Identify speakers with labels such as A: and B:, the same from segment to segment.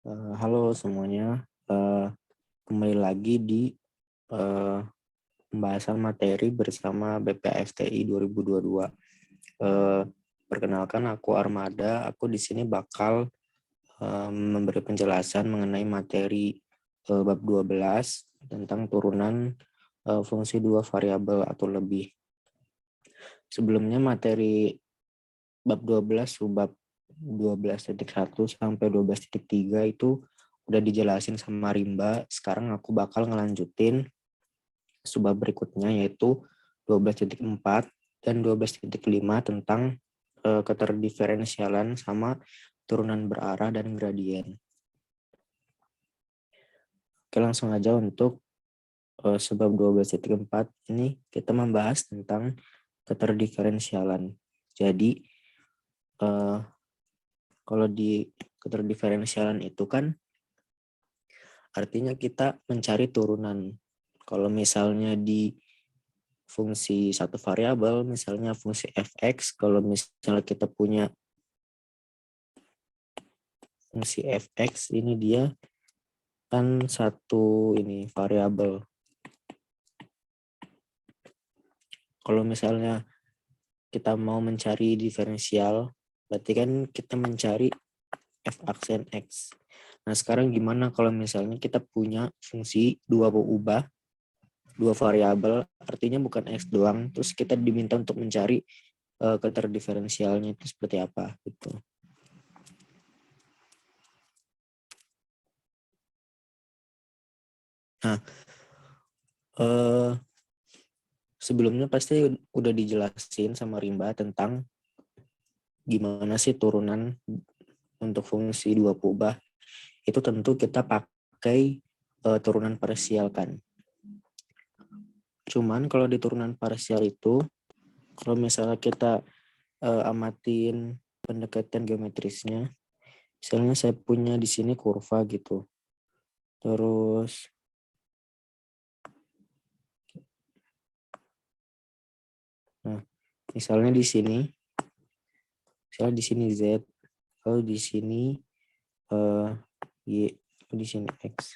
A: Halo semuanya, kembali lagi di eh, pembahasan materi bersama BPFTI 2022. Eh, Perkenalkan, aku Armada. Aku di sini bakal memberi penjelasan mengenai materi bab 12 tentang turunan fungsi dua variabel atau lebih. Sebelumnya materi bab 12 subbab 12.1 sampai 12.3 itu udah dijelasin sama Rimba. Sekarang aku bakal ngelanjutin subbab berikutnya, yaitu 12.4 dan 12.5 tentang keterdiferensialan sama turunan berarah dan gradien. Oke, langsung aja untuk subbab 12.4 ini kita membahas tentang keterdiferensialan. Jadi kalau di keterdiferensialan itu kan artinya kita mencari turunan. Kalau misalnya di fungsi satu variabel, misalnya fungsi fx, kalau misalnya kita punya fungsi fx, ini dia kan satu ini variabel. Kalau misalnya kita mau mencari diferensial, berarti kan kita mencari f aksen x. Nah, sekarang gimana kalau misalnya kita punya fungsi dua variabel, artinya bukan x doang, terus kita diminta untuk mencari keterdiferensialnya itu seperti apa gitu. Nah, sebelumnya pasti udah dijelasin sama Rimba tentang gimana sih turunan untuk fungsi dua kubah. Itu tentu kita pakai turunan parsial kan. Cuman kalau di turunan parsial itu, kalau misalnya kita amatin pendekatan geometrisnya, misalnya saya punya di sini kurva gitu. Terus nah, misalnya di sini Z, lalu di sini Y, di sini X.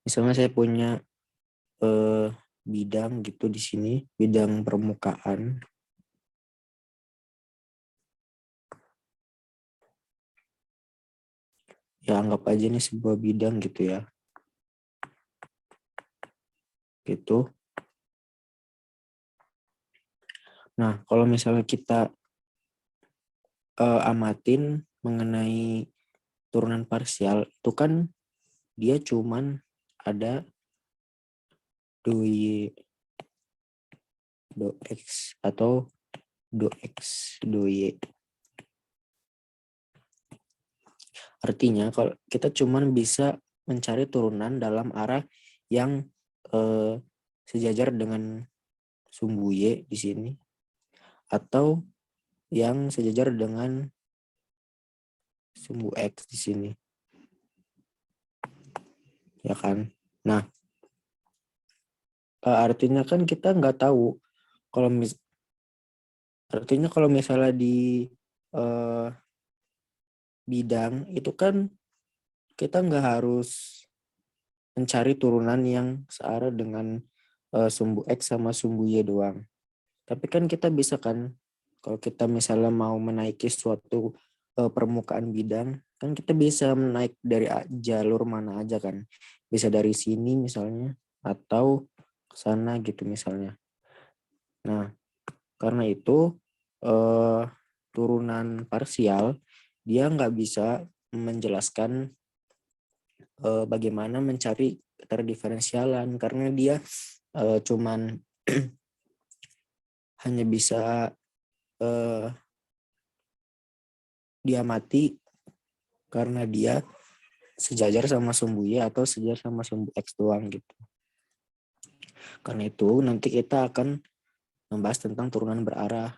A: Misalnya saya punya bidang gitu di sini, bidang permukaan. Ya anggap aja ini sebuah bidang gitu ya. Gitu. Nah, kalau misalnya kita amatin mengenai turunan parsial, itu kan dia cuman ada do X atau do X, do Y. Artinya kalau kita cuman bisa mencari turunan dalam arah yang sejajar dengan sumbu Y di sini, atau yang sejajar dengan sumbu X di sini. Ya kan? Nah, artinya kan kita nggak tahu kalau artinya kalau misalnya di bidang itu kan kita nggak harus mencari turunan yang searah dengan sumbu X sama sumbu Y doang. Tapi kan kita bisa kan, kalau kita misalnya mau menaiki suatu permukaan bidang, kan kita bisa menaik dari jalur mana aja kan. Bisa dari sini misalnya, atau ke sana gitu misalnya. Nah, karena itu turunan parsial, dia nggak bisa menjelaskan bagaimana mencari keterdiferensialan, karena dia cuman hanya bisa diamati karena dia sejajar sama sumbu Y atau sejajar sama sumbu X doang gitu. Karena itu nanti kita akan membahas tentang turunan berarah.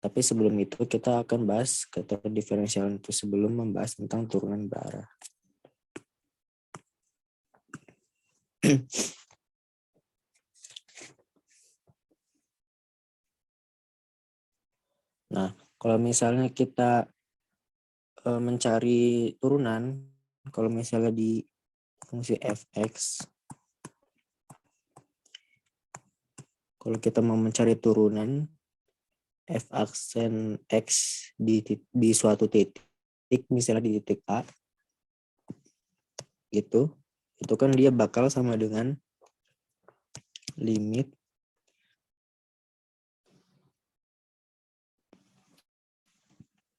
A: Tapi sebelum itu kita akan bahas keterdiferensialan itu sebelum membahas tentang turunan berarah. Nah, kalau misalnya kita mencari turunan, kalau misalnya di fungsi fx, kalau kita mau mencari turunan f aksen x di suatu titik, misalnya di titik A, gitu, itu kan dia bakal sama dengan limit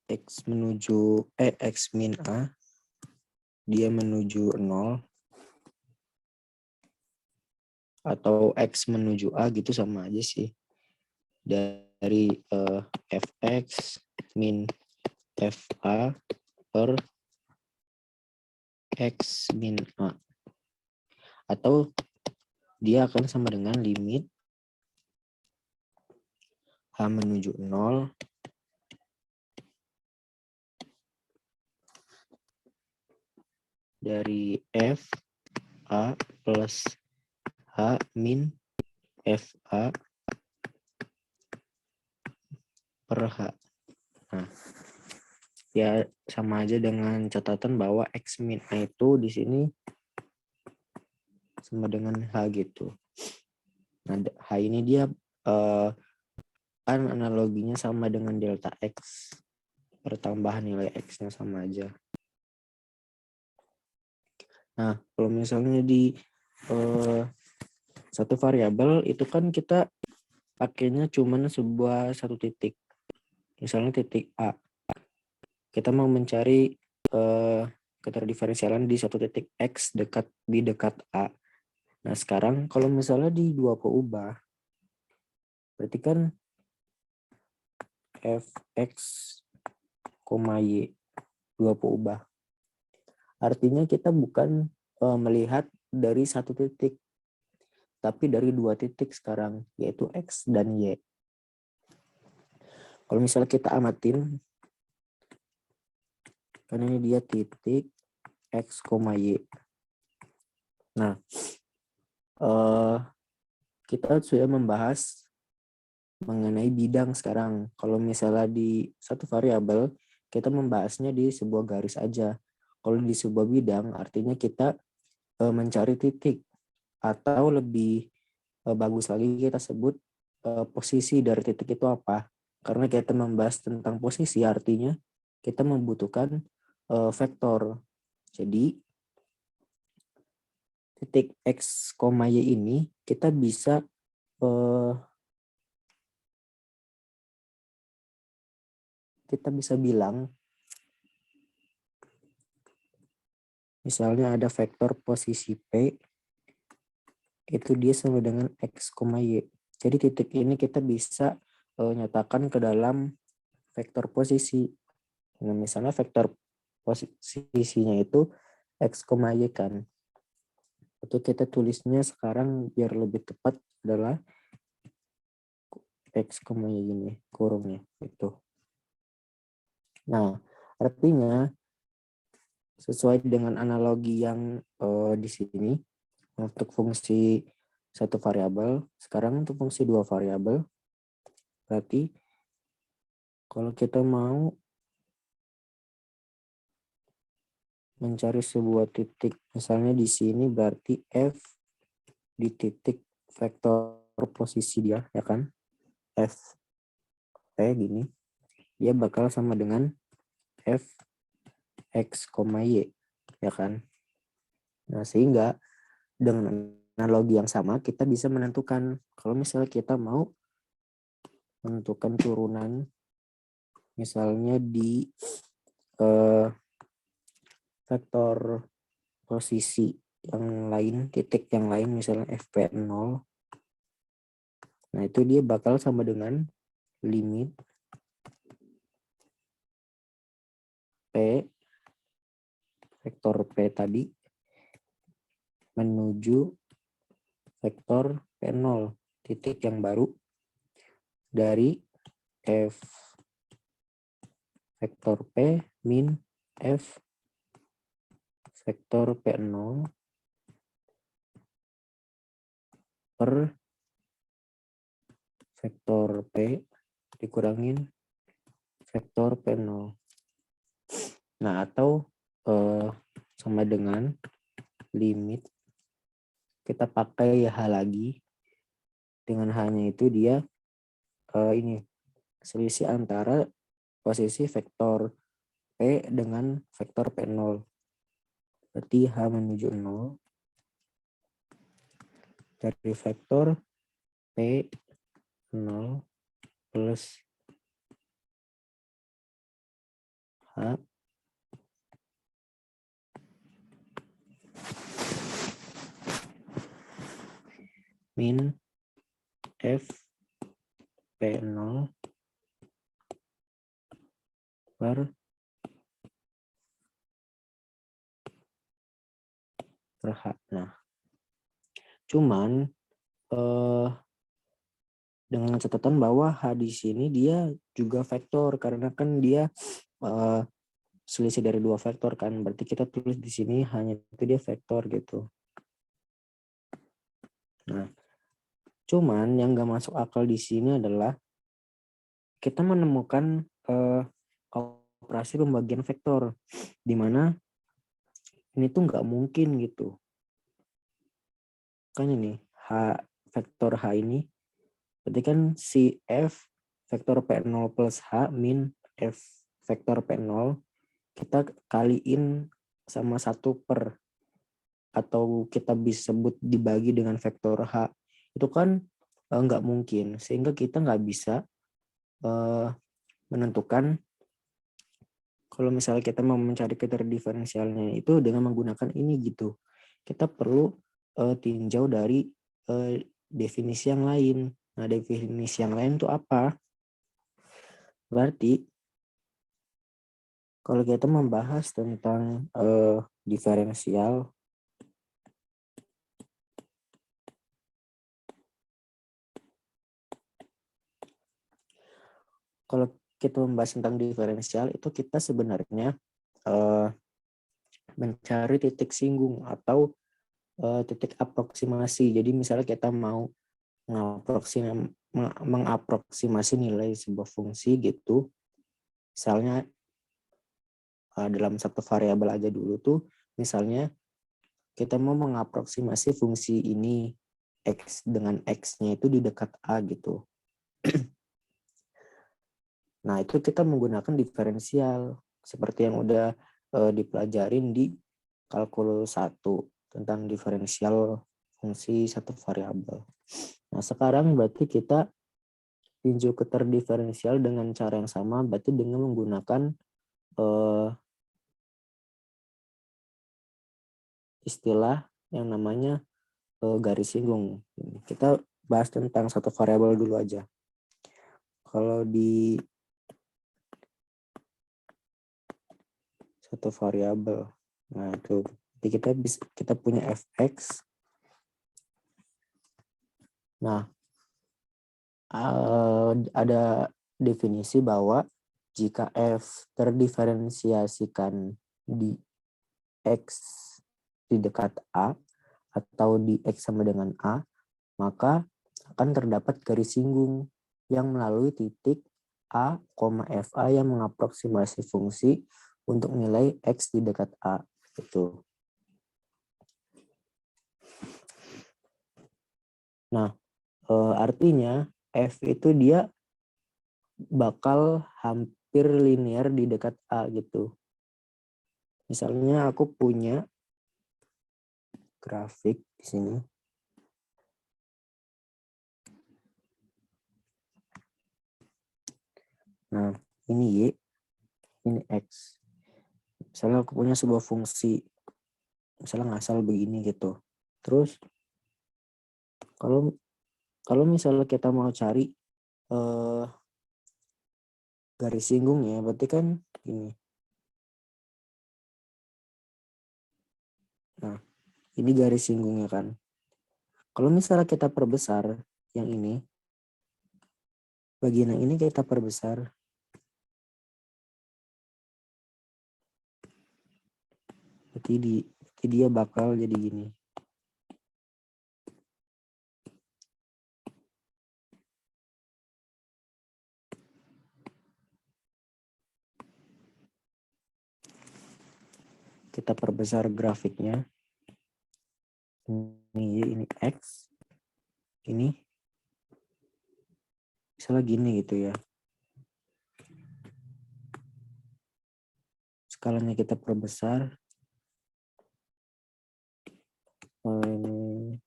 A: x menuju x min A, dia menuju 0, atau x menuju A gitu, sama aja sih. Dari fx min fa per x min A. Atau dia akan sama dengan limit H menuju 0 dari f A plus H min fa per H. Nah, ya sama aja dengan catatan bahwa x min A itu di sini sama dengan H gitu. Nah, H ini dia kan analoginya sama dengan delta X. Pertambahan nilai X-nya sama aja. Nah, kalau misalnya di satu variabel itu kan kita pakainya cuman satu titik. Misalnya titik A. Kita mau mencari keterdiferensialan di satu titik X di dekat A. Nah, sekarang kalau misalnya di dua peubah, berarti kan fx, y, dua peubah. Artinya kita bukan melihat dari satu titik, tapi dari dua titik sekarang, yaitu X dan Y. Kalau misalnya kita amatin, karena ini dia titik X, Y. Nah, kita sudah membahas mengenai bidang sekarang. Kalau misalnya di satu variabel, kita membahasnya di sebuah garis aja. Kalau di sebuah bidang, artinya kita mencari titik, atau lebih bagus lagi kita sebut posisi dari titik itu apa. Karena kita membahas tentang posisi, artinya kita membutuhkan vektor. Jadi titik X, Y ini kita bisa bilang, misalnya ada vektor posisi P, itu dia sama dengan X, Y. Jadi titik ini kita bisa nyatakan ke dalam vektor posisi. Nah, misalnya vektor posisinya itu X, Y kan. Itu kita tulisnya sekarang biar lebih tepat adalah X, Y ini, kurungnya itu. Nah, artinya sesuai dengan analogi yang di sini, untuk fungsi satu variabel, sekarang untuk fungsi dua variabel, berarti kalau kita mau mencari sebuah titik, misalnya di sini berarti F di titik vektor posisi dia, ya kan? F kayak gini, dia bakal sama dengan F X, Y, ya kan? Nah, sehingga dengan analogi yang sama kita bisa menentukan kalau misalnya kita mau menentukan turunan, misalnya di vektor posisi yang lain, titik yang lain, misalnya fp0. Nah, itu dia bakal sama dengan limit P, vektor P tadi, menuju vektor P0, titik yang baru, dari F vektor P min F vektor P0 per vektor P dikurangin vektor P0. Nah, atau sama dengan limit kita pakai H lagi. Dengan H-nya itu dia ini selisih antara posisi vektor P dengan vektor P0. Berarti H menuju 0 dari vektor P0 plus H min F P0 per H. Nah, cuman dengan catatan bahwa H di sini dia juga vektor karena kan dia selisih dari dua vektor kan. Berarti kita tulis di sini hanya itu dia vektor gitu. Nah, cuman yang gak masuk akal di sini adalah kita menemukan operasi pembagian vektor di mana ini tuh nggak mungkin gitu. Kan ini H vektor H ini berarti kan si F vektor P0 plus H min F vektor P0 kita kaliin sama 1 per atau kita bisa sebut dibagi dengan vektor H itu kan nggak mungkin, sehingga kita nggak bisa menentukan kalau misalnya kita mau mencari kriteria diferensialnya itu dengan menggunakan ini gitu. Kita perlu tinjau dari definisi yang lain. Nah, definisi yang lain itu apa? Berarti kalau kita membahas tentang diferensial, kalau kita membahas tentang diferensial itu kita sebenarnya mencari titik singgung atau titik aproksimasi. Jadi misalnya kita mau mengaproksimasi nilai sebuah fungsi gitu. Misalnya dalam satu variabel aja dulu tuh, misalnya kita mau mengaproksimasi fungsi ini x dengan x-nya itu di dekat A gitu. Nah, itu kita menggunakan diferensial seperti yang udah dipelajarin di kalkulus 1 tentang diferensial fungsi satu variabel. Nah, sekarang berarti kita tinjau keterdiferensial dengan cara yang sama, berarti dengan menggunakan istilah yang namanya garis singgung. Kita bahas tentang satu variabel dulu aja. Kalau di satu variabel, nah itu kita punya fx. Nah, ada definisi bahwa jika f terdiferensiasikan di x di dekat A atau di x sama dengan A, maka akan terdapat garis singgung yang melalui titik A, FA yang mengaproksimasi fungsi untuk nilai X di dekat A. Gitu. Nah, artinya F itu dia bakal hampir linear di dekat A gitu. Misalnya aku punya grafik di sini. Nah, ini Y, ini X. Misalnya aku punya sebuah fungsi, misalnya ngasal begini gitu. Terus kalau misalnya kita mau cari garis singgungnya, berarti kan ini. Nah, ini garis singgungnya kan. Kalau misalnya kita perbesar yang ini, bagian yang ini kita perbesar. Berarti dia bakal jadi gini. kita perbesar grafiknya. Ini X. Ini misalnya gini gitu ya. Skalanya kita perbesar. Ini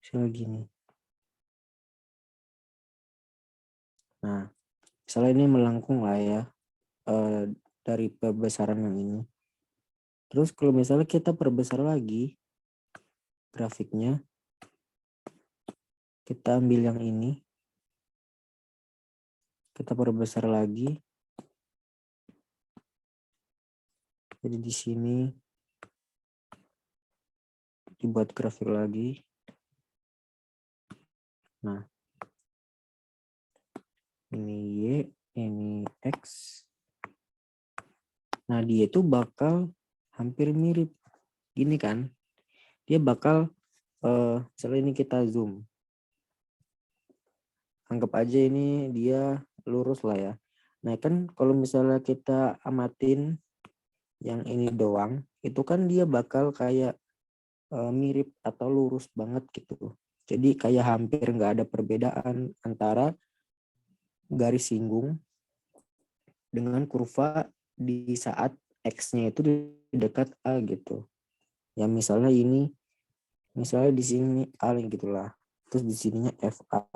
A: misalnya gini. Nah, misalnya ini melengkung lah ya dari perbesaran yang ini. Terus kalau misalnya kita perbesar lagi grafiknya, kita ambil yang ini, kita perbesar lagi. Jadi di sini dibuat grafik lagi. Nah, ini Y, ini X. Nah, dia itu bakal hampir mirip. Gini kan, dia bakal, misalnya ini kita zoom. Anggap aja ini dia lurus lah ya. Nah kan kalau misalnya kita amatin yang ini doang, itu kan dia bakal kayak mirip atau lurus banget gitu. Jadi kayak hampir nggak ada perbedaan antara garis singgung dengan kurva di saat X-nya itu di dekat A gitu. Ya misalnya ini, misalnya di sini A gitulah. Terus di sininya FA.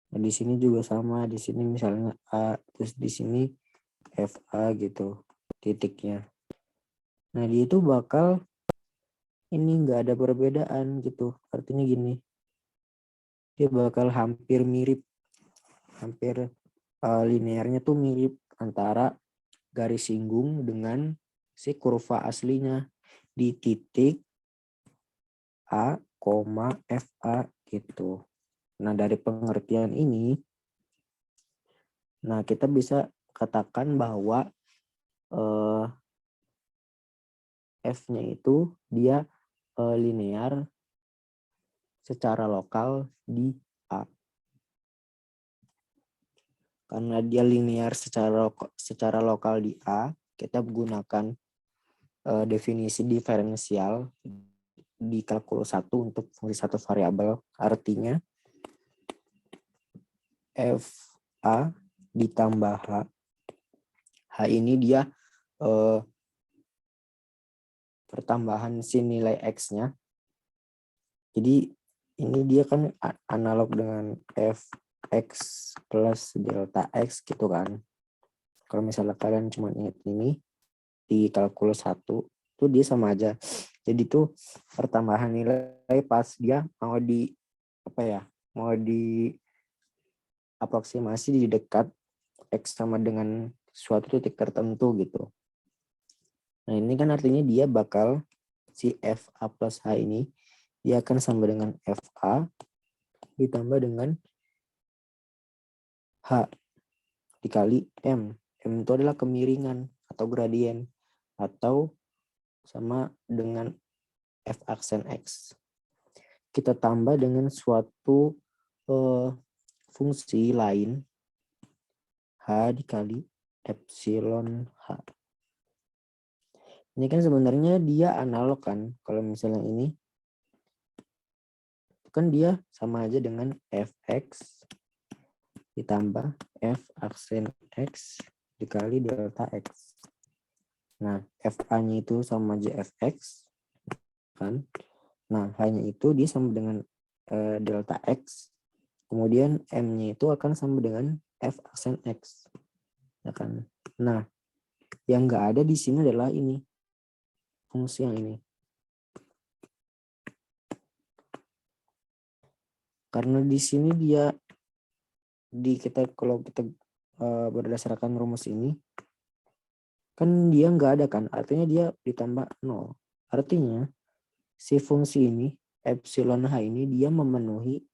A: Nah, di sini juga sama, di sini misalnya A, terus di sini FA gitu titiknya. Nah dia itu bakal ini nggak ada perbedaan gitu. Artinya gini, dia bakal hampir mirip, hampir linearnya tuh mirip antara garis singgung dengan si kurva aslinya di titik A, FA gitu. Nah dari pengertian ini, nah kita bisa katakan bahwa F-nya itu dia linear secara lokal di A. Karena dia linear secara lokal di A, kita menggunakan definisi diferensial di kalkulus 1 untuk fungsi satu variabel. Artinya FA ditambah H. H ini dia pertambahan si nilai X-nya. Jadi ini dia kan analog dengan Fx plus delta X gitu kan. Kalau misalnya kalian cuma ingat ini di kalkulus 1 itu dia sama aja. Jadi itu pertambahan nilai pas dia mau di apa ya? Mau di aproksimasi di dekat X sama dengan suatu titik tertentu gitu. Nah, ini kan artinya dia bakal si FA plus H ini dia akan sama dengan FA ditambah dengan H dikali M. M itu adalah kemiringan atau gradien atau sama dengan F aksen X. Kita tambah dengan suatu fungsi lain H dikali epsilon H. Ini kan sebenarnya dia analog kan. Kalau misalnya ini kan dia sama aja dengan Fx ditambah F aksen X dikali delta X. Nah, FA-nya itu sama aja Fx kan. Nah, hanya itu dia sama dengan delta X. Kemudian M-nya itu akan sama dengan F aksen X. Ya kan? Nah, yang nggak ada di sini adalah ini. Fungsi yang ini. Karena di sini dia kalau kita berdasarkan rumus ini kan dia nggak ada kan, artinya dia ditambah 0. Artinya si fungsi ini epsilon H ini dia memenuhi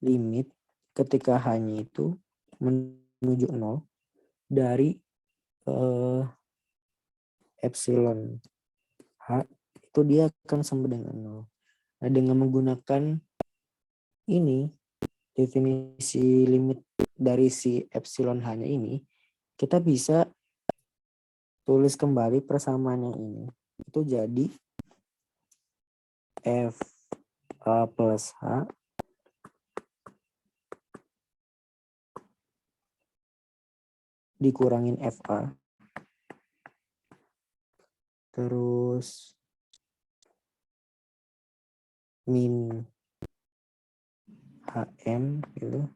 A: limit ketika H-nya itu menuju 0 dari epsilon H itu dia akan sama dengan 0. Nah, dengan menggunakan ini definisi limit dari si epsilon H-nya ini, kita bisa tulis kembali persamaannya ini. Itu jadi F A plus H dikurangin FA. Terus min HM gitu.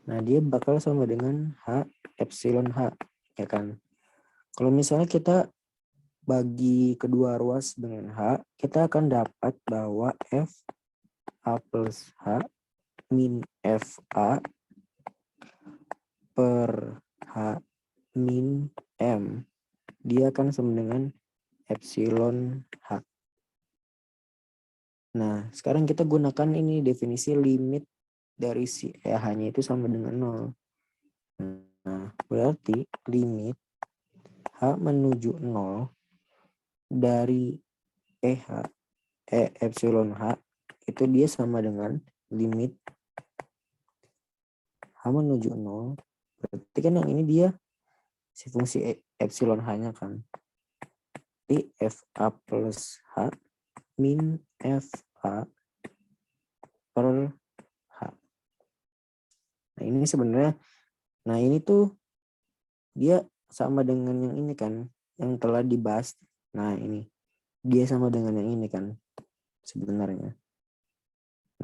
A: Nah, dia bakal sama dengan H epsilon H, ya kan? Kalau misalnya kita bagi kedua ruas dengan H, kita akan dapat bahwa F A plus H min FA per H min M, dia akan sama dengan epsilon H. Nah, sekarang kita gunakan ini definisi limit dari si H-nya itu sama dengan 0. Nah, berarti limit H menuju 0 dari epsilon H itu dia sama dengan limit H menuju 0. Berarti kan yang ini dia si fungsi epsilon H-nya kan. Di FA plus H min FA per H. Nah, ini sebenarnya, nah ini tuh dia sama dengan yang ini kan, yang telah dibahas. Nah, ini dia sama dengan yang ini kan sebenarnya.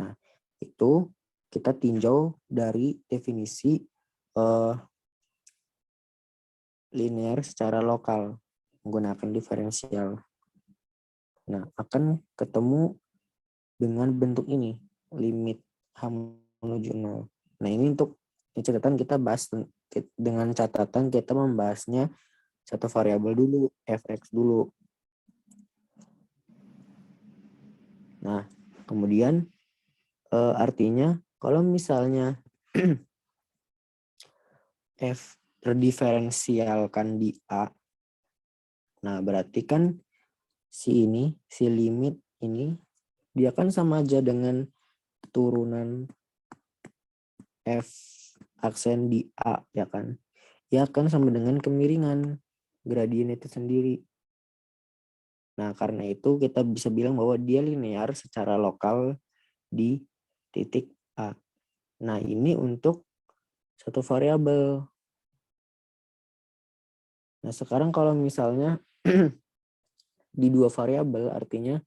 A: Nah, itu kita tinjau dari definisi linear secara lokal menggunakan diferensial. Nah, akan ketemu dengan bentuk ini, limit H menuju 0. Nah, ini untuk catatan kita bahas dengan catatan kita membahasnya satu variabel dulu, fx dulu. Nah, kemudian artinya kalau misalnya f terdiferensialkan di A, nah berarti kan si limit ini dia kan sama aja dengan turunan f aksen di A, ya kan? Ya kan sama dengan kemiringan gradien itu sendiri. Nah, karena itu kita bisa bilang bahwa dia linear secara lokal di titik A. Nah, ini untuk satu variabel. Nah, sekarang kalau misalnya di dua variabel, artinya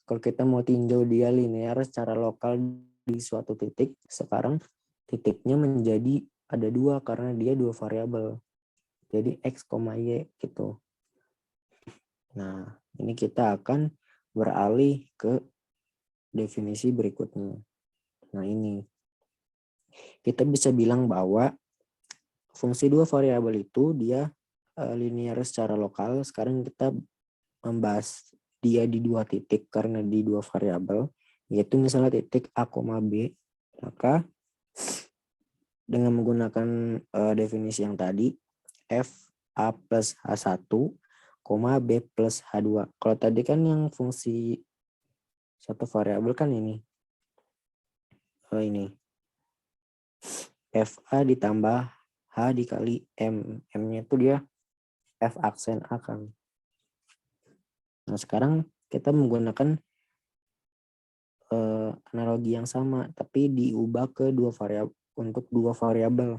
A: kalau kita mau tinjau dia linear secara lokal di suatu titik, sekarang titiknya menjadi ada dua karena dia dua variabel. Jadi X, Y gitu. Nah, ini kita akan beralih ke definisi berikutnya. Nah, ini kita bisa bilang bahwa fungsi dua variabel itu dia linear secara lokal. Sekarang kita membahas dia di dua titik karena di dua variabel, yaitu misalnya titik A, B. Maka dengan menggunakan definisi yang tadi, F A plus H1, B plus H2. Kalau tadi kan yang fungsi satu variabel kan ini. Ini. FA ditambah H dikali M. M-nya itu dia F aksen A kan. Nah, sekarang kita menggunakan analogi yang sama, tapi diubah ke dua variabel untuk dua variabel.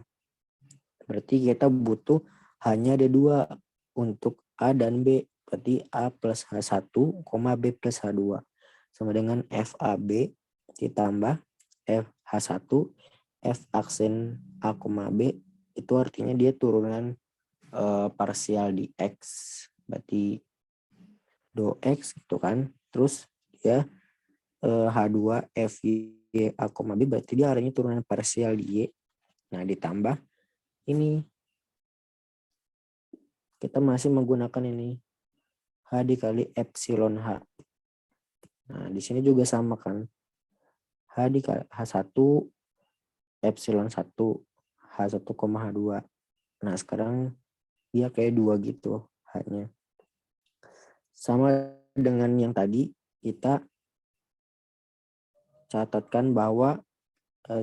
A: Berarti kita butuh hanya ada dua untuk A dan B. Berarti A plus H1, B plus H2. Sama dengan FAB ditambah FH1, F aksen A, B. Itu artinya dia turunan parsial di X. Berarti do X gitu kan. Terus ya H2 FY A, B. Berarti dia artinya turunan parsial di Y. Nah, ditambah ini kita masih menggunakan ini H dikali epsilon H. Nah, di sini juga sama kan. H dikali H1 epsilon 1 H1, H2. Nah, sekarang dia kayak dua gitu H-nya. Sama dengan yang tadi kita catatkan bahwa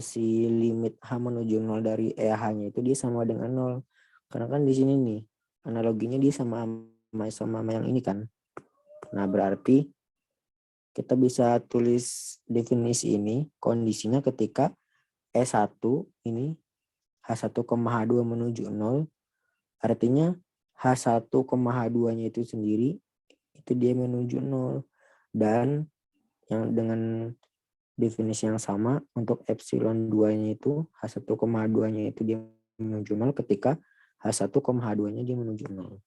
A: si limit H menuju 0 dari H-nya itu dia sama dengan 0. Karena kan di sini nih, analoginya dia sama yang ini kan. Nah, berarti kita bisa tulis definisi ini, kondisinya ketika E1 ini H1, H2 menuju 0, artinya H1, H2-nya itu sendiri, itu dia menuju 0. Dan yang dengan definisi yang sama untuk epsilon 2-nya itu H1, H2-nya itu dia menuju 0 ketika H1, H2-nya dia menuju 0.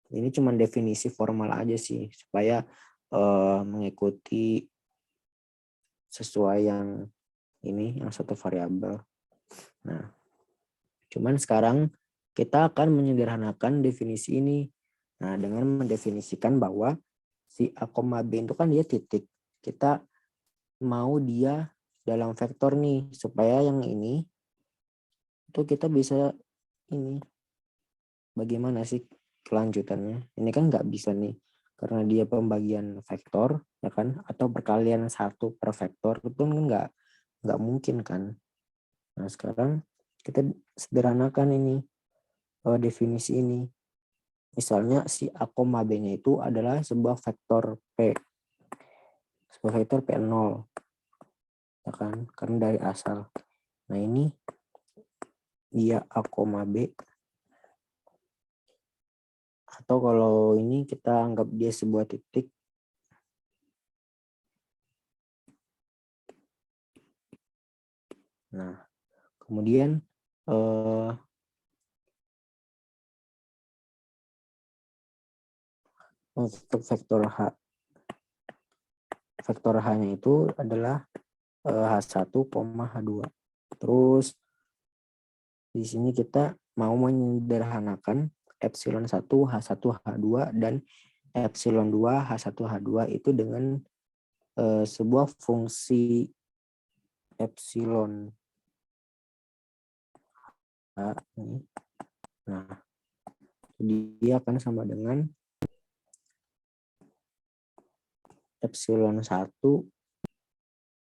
A: Ini cuma definisi formal aja sih supaya mengikuti sesuai yang ini, yang satu variabel. Nah, cuman sekarang kita akan menyederhanakan definisi ini. Nah, dengan mendefinisikan bahwa si A, B itu kan dia titik. Kita mau dia dalam vektor nih, supaya yang ini itu kita bisa ini bagaimana sih kelanjutannya. Ini kan nggak bisa nih karena dia pembagian vektor ya kan, atau perkalian satu per vektor itu kan nggak mungkin kan. Nah, sekarang kita sederhanakan ini definisi ini. Misalnya si A, B-nya itu adalah sebuah vektor P. Sebuah vektor P0. Ya kan? Karena dari asal. Nah, ini dia A, B. Atau kalau ini kita anggap dia sebuah titik. Nah, kemudian untuk vektor H. Vektor H-nya itu adalah H1, H2. Terus di sini kita mau menyederhanakan epsilon 1, H1, H2 dan epsilon 2, H1, H2 itu dengan sebuah fungsi epsilon H. Nah, dia akan sama dengan epsilon 1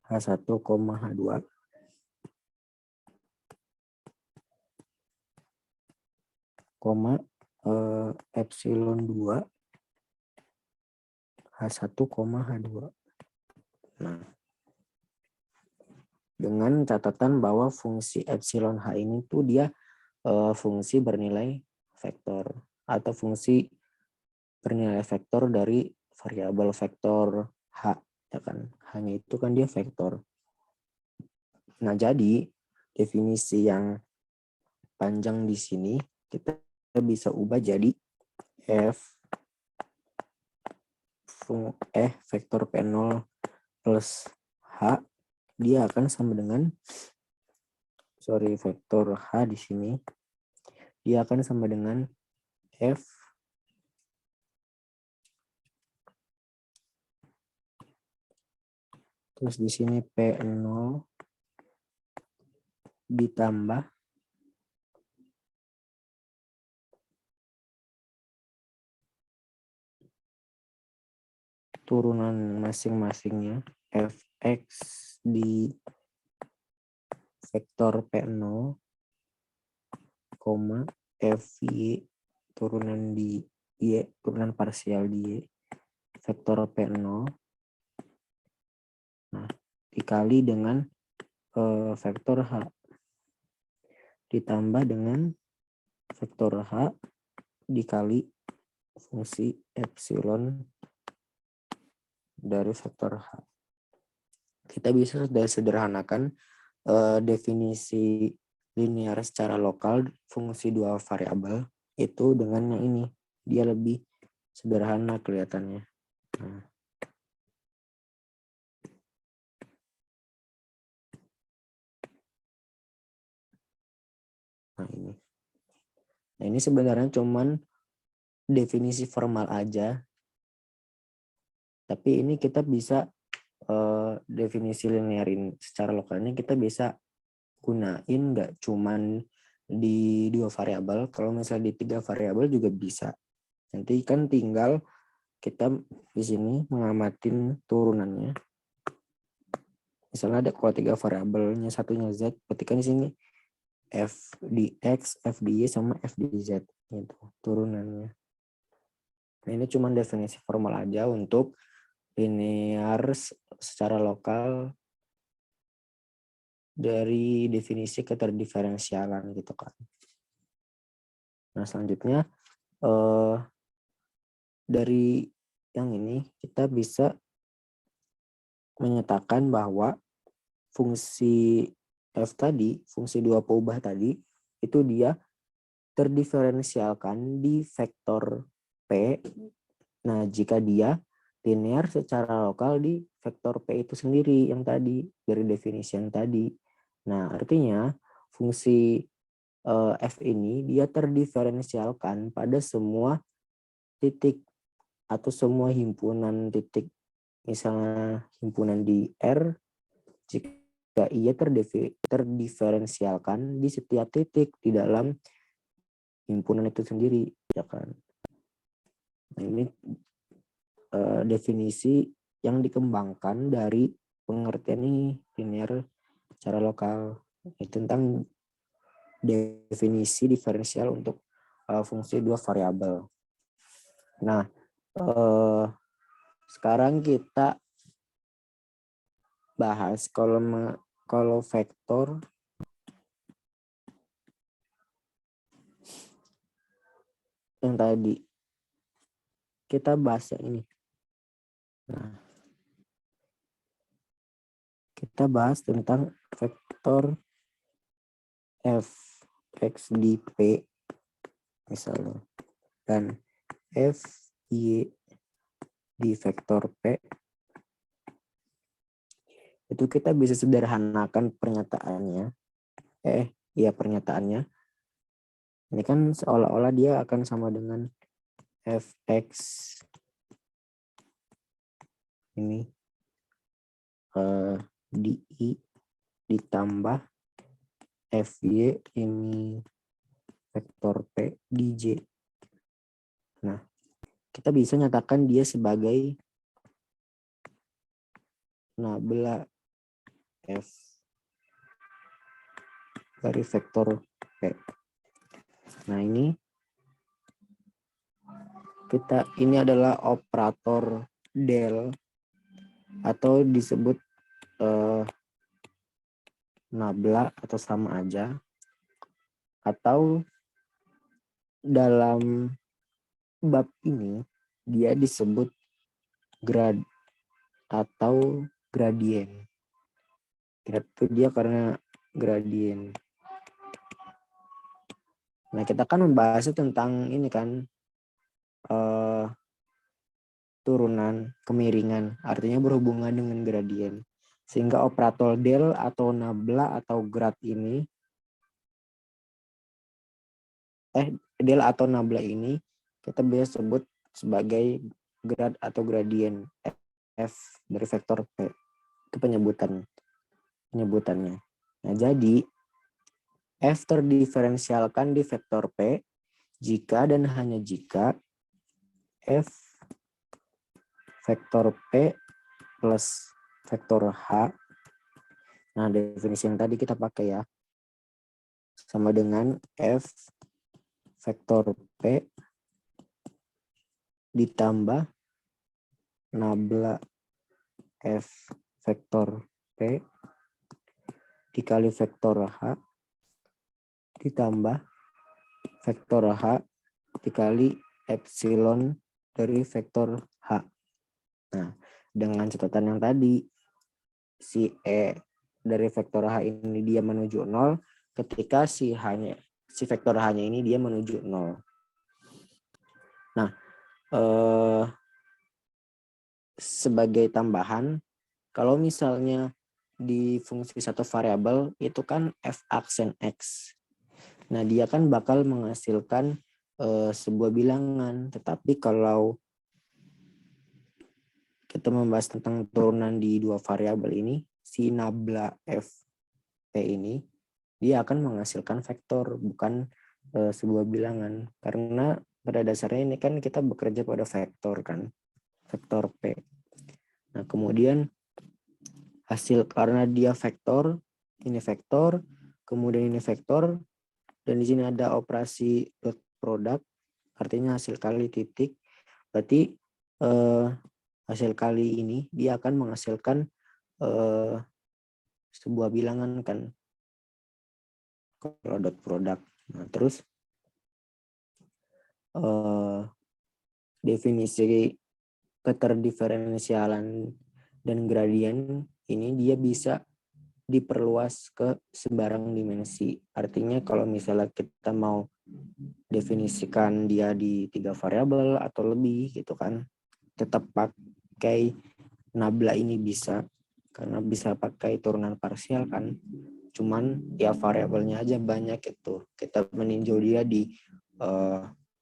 A: H1, H2 epsilon 2 H1, H2. Nah, dengan catatan bahwa fungsi epsilon H ini tuh dia fungsi bernilai vektor atau fungsi bernilai vektor dari variabel vektor H, ya kan. Hanya itu kan dia vektor. Nah, jadi definisi yang panjang di sini kita bisa ubah jadi vektor P0 plus H, dia akan sama dengan vektor H di sini dia akan sama dengan F terus di sini P0 ditambah turunan masing-masingnya Fx di vektor P0, Fy turunan di Y, turunan parsial di Y, vektor P0, nah, dikali dengan vektor H, ditambah dengan vektor H dikali fungsi epsilon dari vektor H. Kita bisa sederhanakan definisi linear secara lokal fungsi dua variabel itu dengan yang ini. Dia lebih sederhana kelihatannya. Nah, ini sebenarnya cuman definisi formal aja. Tapi ini kita bisa definisi linearin secara lokalnya kita bisa gunain nggak cuman di dua variabel, kalau misalnya di tiga variabel juga bisa. Nanti kan tinggal kita di sini mengamati turunannya. Misalnya ada kalau 3 variabelnya, satunya Z, ketika di sini F di X, F di Y, sama F di Z gitu turunannya. Nah, ini cuma definisi formal aja untuk linear secara lokal dari definisi keterdiferensialan gitu kan. Nah, selanjutnya dari yang ini kita bisa menyatakan bahwa fungsi F tadi, fungsi dua peubah tadi, itu dia terdiferensialkan di vektor P. Nah, jika dia linear secara lokal di vektor P itu sendiri yang tadi, dari definisi yang tadi. Nah, artinya fungsi F ini dia terdiferensialkan pada semua titik atau semua himpunan titik. Misalnya himpunan di R, jika ia terdiferensialkan di setiap titik di dalam himpunan itu sendiri, ya kan. Nah, ini definisi yang dikembangkan dari pengertian ini linear secara lokal. Ini tentang definisi diferensial untuk fungsi dua variabel. Nah, sekarang kita bahas kalau vektor yang tadi kita bahas yang ini. Nah, kita bahas tentang vektor f x di P misalnya, dan f y di vektor P. Itu kita bisa sederhanakan pernyataannya. Pernyataannya. Ini kan seolah-olah dia akan sama dengan fx ini di I ditambah fy ini vektor P di J. Nah, kita bisa nyatakan dia sebagai nabla F dari vektor P. Nah, ini adalah operator del atau disebut nabla atau sama aja, atau dalam bab ini dia disebut grad atau gradien. Itu dia karena gradien. Nah, kita kan membahasnya tentang ini kan turunan kemiringan, artinya berhubungan dengan gradien. Sehingga operator del atau nabla atau grad ini del atau nabla ini kita bisa sebut sebagai grad atau gradien F dari vektor P. Itu penyebutannya. Nah, jadi F terdiferensialkan di vektor P jika dan hanya jika F vektor P plus vektor H. Nah, definisi yang tadi kita pakai ya. Sama dengan F vektor P ditambah nabla F vektor P dikali vektor H ditambah vektor H dikali epsilon dari vektor H. Nah, dengan catatan yang tadi, si E dari vektor H ini dia menuju 0, ketika si vektor H-nya ini dia menuju 0. Nah, sebagai tambahan, kalau misalnya di fungsi satu variabel itu kan f aksen x. Nah, dia kan bakal menghasilkan sebuah bilangan. Tetapi kalau kita membahas tentang turunan di dua variabel ini, si nabla f p ini dia akan menghasilkan vektor, bukan sebuah bilangan. Karena pada dasarnya ini kan kita bekerja pada vektor kan. vektor P. Nah, kemudian hasil karena dia vektor, ini vektor, kemudian ini vektor, dan di sini ada operasi dot product, artinya hasil kali titik. Berarti hasil kali ini dia akan menghasilkan sebuah bilangan kan, kalau dot product. Nah, terus definisi keterdiferensialan dan gradien ini dia bisa diperluas ke sembarang dimensi. Artinya kalau misalnya kita mau definisikan dia di 3 variabel atau lebih gitu kan, tetap pakai nabla ini bisa, karena bisa pakai turunan parsial kan. Cuman ya variabelnya aja banyak itu. Kita meninjau dia di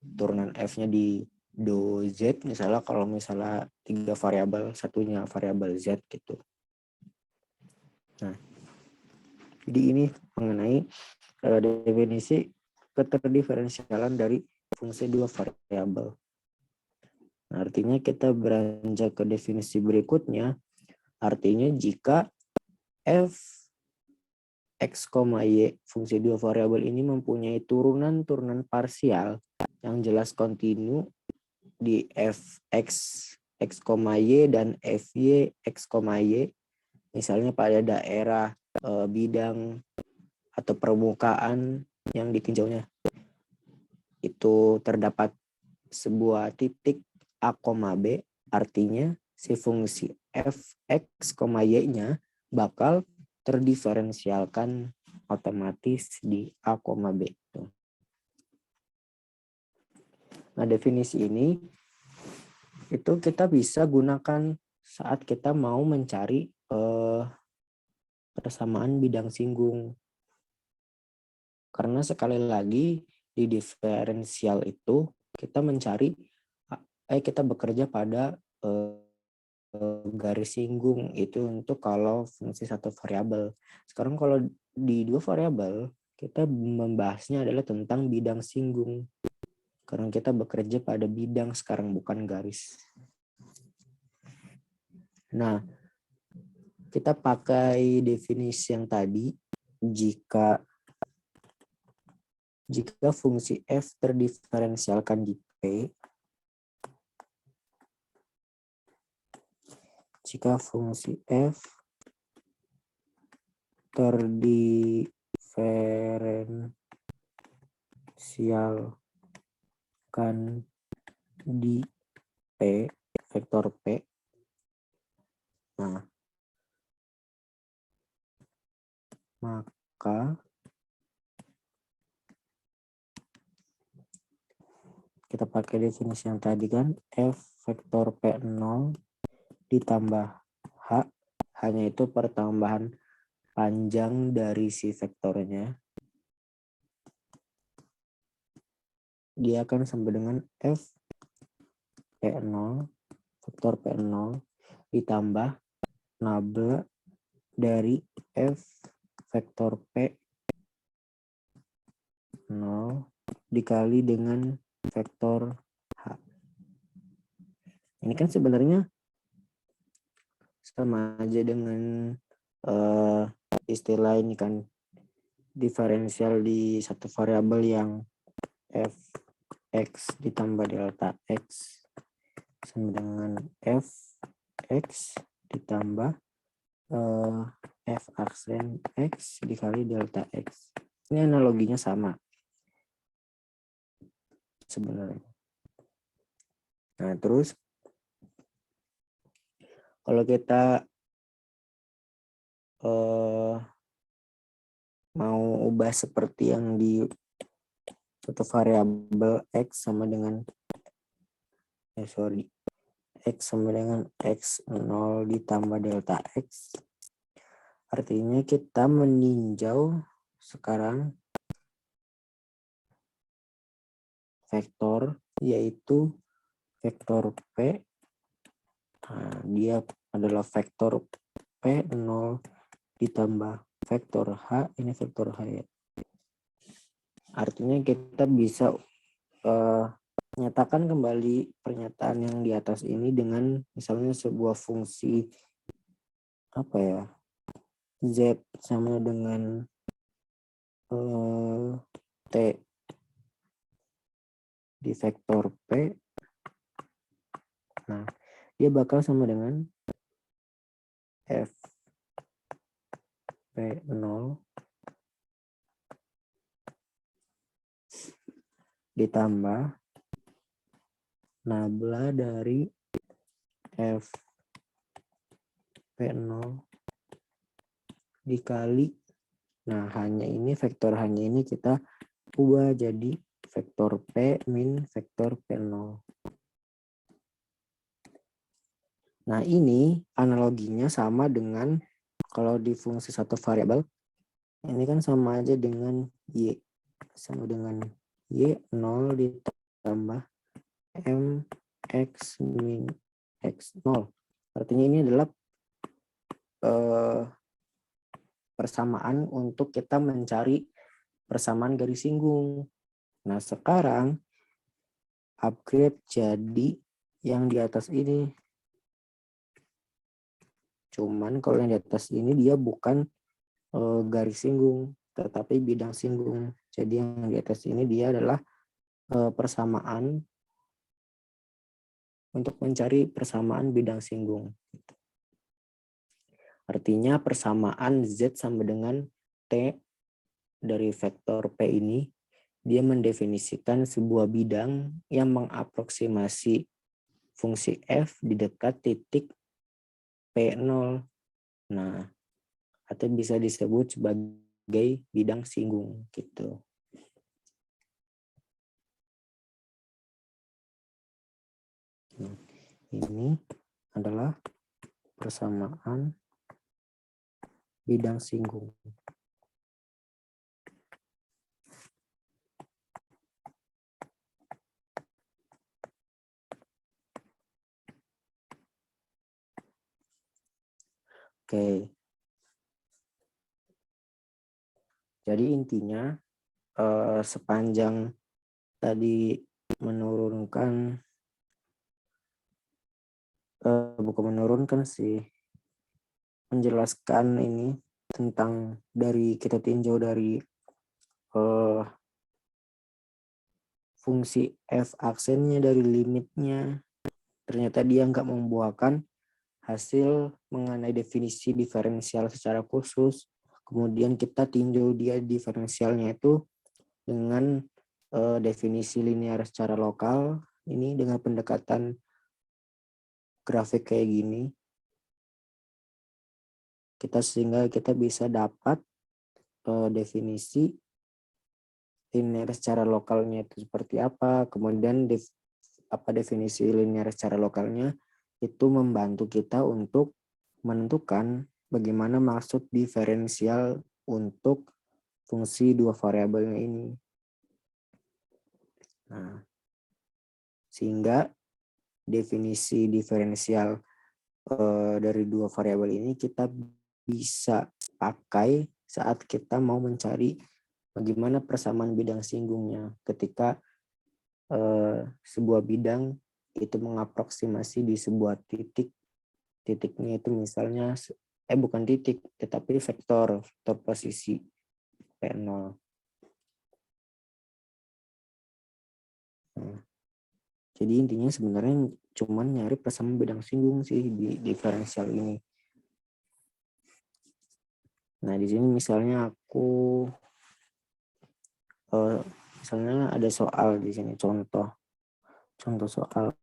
A: turunan F-nya di do Z, misalnya kalau misalnya 3 variabel, satunya variabel Z gitu. Nah, jadi ini mengenai definisi keterdiferensialan dari fungsi 2 variabel. Nah, artinya kita beranjak ke definisi berikutnya, artinya jika f x, y fungsi 2 variabel ini mempunyai turunan-turunan parsial yang jelas kontinu di fx x, y dan fy x, y, misalnya pada daerah bidang atau permukaan yang ditinjaunya itu terdapat sebuah titik A, B, artinya si fungsi fx, y-nya bakal terdiferensialkan otomatis di A, B. Nah, definisi ini itu kita bisa gunakan saat kita mau mencari persamaan bidang singgung. Karena sekali lagi di diferensial itu kita mencari, kita bekerja pada garis singgung itu untuk kalau fungsi satu variabel. Sekarang kalau di 2 variabel kita membahasnya adalah tentang bidang singgung. Karena kita bekerja pada bidang sekarang, bukan garis. Nah, kita pakai definisi yang tadi, jika fungsi f terdiferensialkan di P, jika fungsi f terdiferensialkan di P, vektor P. Nah, maka kita pakai definisi yang tadi kan, f vektor P0 ditambah H, hanya itu pertambahan panjang dari si vektornya. Dia akan sama dengan f P0, vektor P0 ditambah nabla dari f vektor P0 dikali dengan vektor H. Ini kan sebenarnya sama aja dengan istilah ini kan, diferensial di satu variabel yang fx ditambah delta x sama dengan fx ditambah f aksen x dikali delta x. Ini analoginya sama sebenarnya. Nah, terus kalau kita mau ubah seperti yang di satu variabel x sama dengan x sama dengan x0 ditambah delta x, artinya kita meninjau sekarang vektor, yaitu vektor P. Nah, dia adalah vektor P0 ditambah vektor H, ini vektor H ya. Artinya kita bisa Nyatakan kembali pernyataan yang di atas ini dengan misalnya sebuah fungsi apa ya, Z sama dengan T di vektor P. Nah, dia bakal sama dengan F P0 ditambah nabla dari F P0 dikali, nah hanya ini vektor hanya ini kita ubah jadi vektor P min vektor P0. Nah ini analoginya sama dengan kalau di fungsi satu variabel, ini kan sama aja dengan Y. Sama dengan Y 0 ditambah M X min X 0. Artinya ini adalah persamaan untuk kita mencari persamaan garis singgung. Nah sekarang upgrade jadi yang di atas ini. Cuman kalau yang di atas ini dia bukan garis singgung, tetapi bidang singgung. Jadi yang di atas ini dia adalah persamaan untuk mencari persamaan bidang singgung. Artinya persamaan Z sama dengan T dari vektor P ini, dia mendefinisikan sebuah bidang yang mengaproksimasi fungsi F di dekat titik P0. Nah, atau bisa disebut sebagai bidang singgung gitu. Nah, ini adalah persamaan bidang singgung. Oke. Jadi intinya sepanjang tadi menurunkan bukan menurunkan sih, menjelaskan ini tentang dari kita tinjau dari fungsi F aksennya dari limitnya, ternyata dia nggak membuahkan hasil mengenai definisi diferensial secara khusus. Kemudian kita tinjau dia diferensialnya itu dengan definisi linear secara lokal, ini dengan pendekatan grafik kayak gini, sehingga kita bisa dapat definisi linear secara lokalnya itu seperti apa, kemudian definisi linear secara lokalnya itu membantu kita untuk menentukan bagaimana maksud diferensial untuk fungsi dua variabelnya ini. Nah, sehingga definisi diferensial dari dua variabel ini kita bisa pakai saat kita mau mencari bagaimana persamaan bidang singgungnya ketika sebuah bidang itu mengaproksimasi di sebuah titik. Titiknya itu misalnya bukan titik tetapi vektor posisi P0. Nah, jadi intinya sebenarnya cuman nyari persamaan bidang singgung sih di diferensial ini. Nah, di sini misalnya aku misalnya ada soal di sini, contoh soal.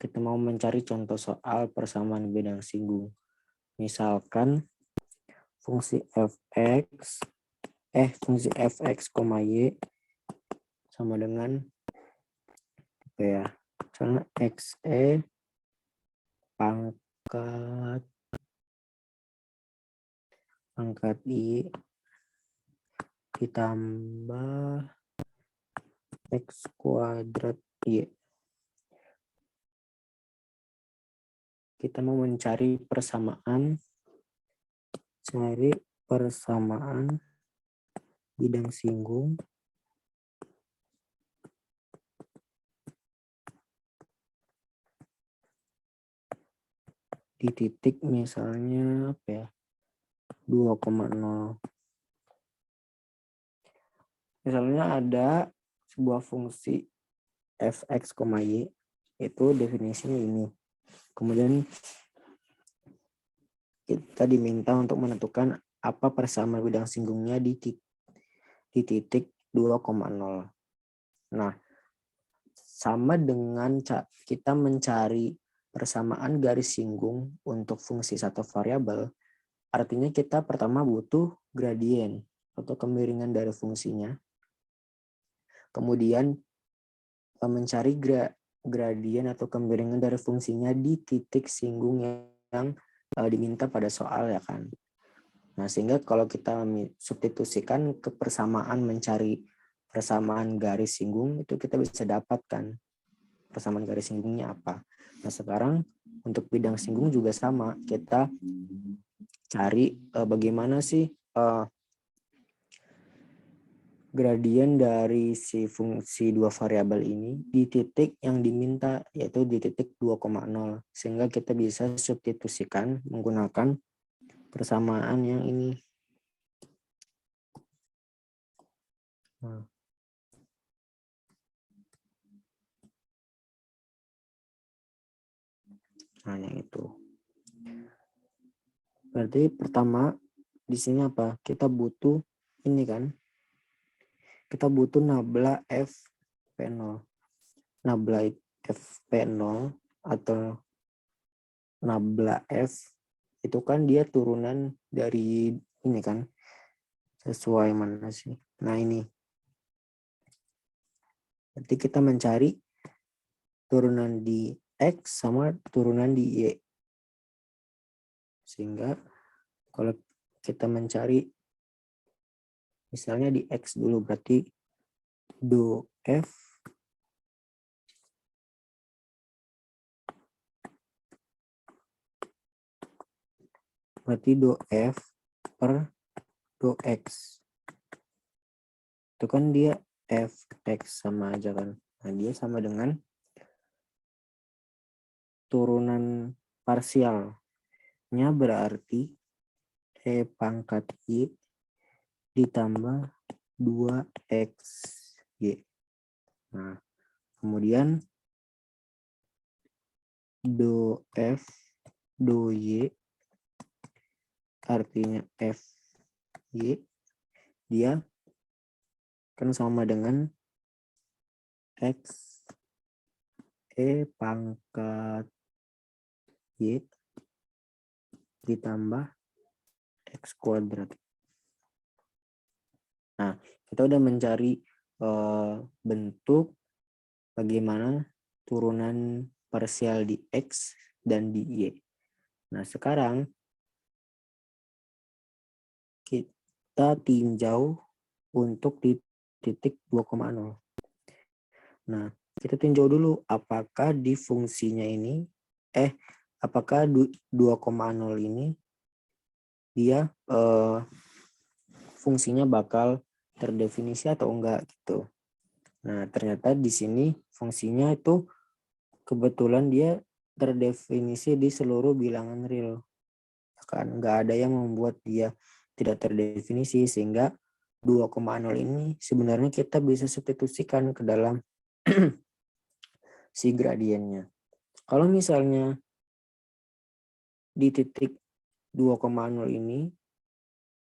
A: Kita mau mencari contoh soal persamaan bidang singgung. Misalkan fungsi fx y sama dengan apa ya? Misalnya xe pangkat i ditambah x kuadrat y. Kita mau mencari persamaan bidang singgung di titik misalnya apa ya, 2,0. Misalnya ada sebuah fungsi fx, y, itu definisinya ini. Kemudian kita diminta untuk menentukan apa persamaan bidang singgungnya di titik 2,0. Nah, sama dengan kita mencari persamaan garis singgung untuk fungsi satu variabel, artinya kita pertama butuh gradien atau kemiringan dari fungsinya. Kemudian mencari gradien atau kemiringan dari fungsinya di titik singgung yang diminta pada soal, ya kan. Nah, sehingga kalau kita substitusikan ke persamaan, mencari persamaan garis singgung, itu kita bisa dapatkan persamaan garis singgungnya apa. Nah, sekarang untuk bidang singgung juga sama, kita cari bagaimana sih gradien dari si fungsi dua variabel ini di titik yang diminta, yaitu di titik 2,0, sehingga kita bisa substitusikan menggunakan persamaan yang ini. Nah, yang itu. Berarti pertama di sini apa? Kita butuh ini kan? Kita butuh nabla Fp0. Nabla Fp0 atau nabla F itu kan dia turunan dari ini kan? Sesuai mana sih? Nah, ini. Berarti kita mencari turunan di X sama turunan di Y. Sehingga kalau kita mencari misalnya di X dulu, berarti do F berarti do F per do X. Itu kan dia Fx sama aja kan. Nah, dia sama dengan turunan parsialnya, berarti E pangkat Y ditambah 2XY. Nah, kemudian do F do Y artinya FY, dia kan sama dengan X E pangkat Y ditambah X kuadrat. Nah, kita udah mencari bentuk bagaimana turunan parsial di X dan di Y. Nah, sekarang kita tinjau untuk di titik 2,0. Nah, kita tinjau dulu apakah di fungsinya ini, apakah 2,0 ini dia fungsinya bakal terdefinisi atau enggak gitu. Nah, ternyata di sini fungsinya itu kebetulan dia terdefinisi di seluruh bilangan real. Kan enggak ada yang membuat dia tidak terdefinisi, sehingga 2,0 ini sebenarnya kita bisa substitusikan ke dalam si gradiennya. Kalau misalnya di titik 2,0 ini,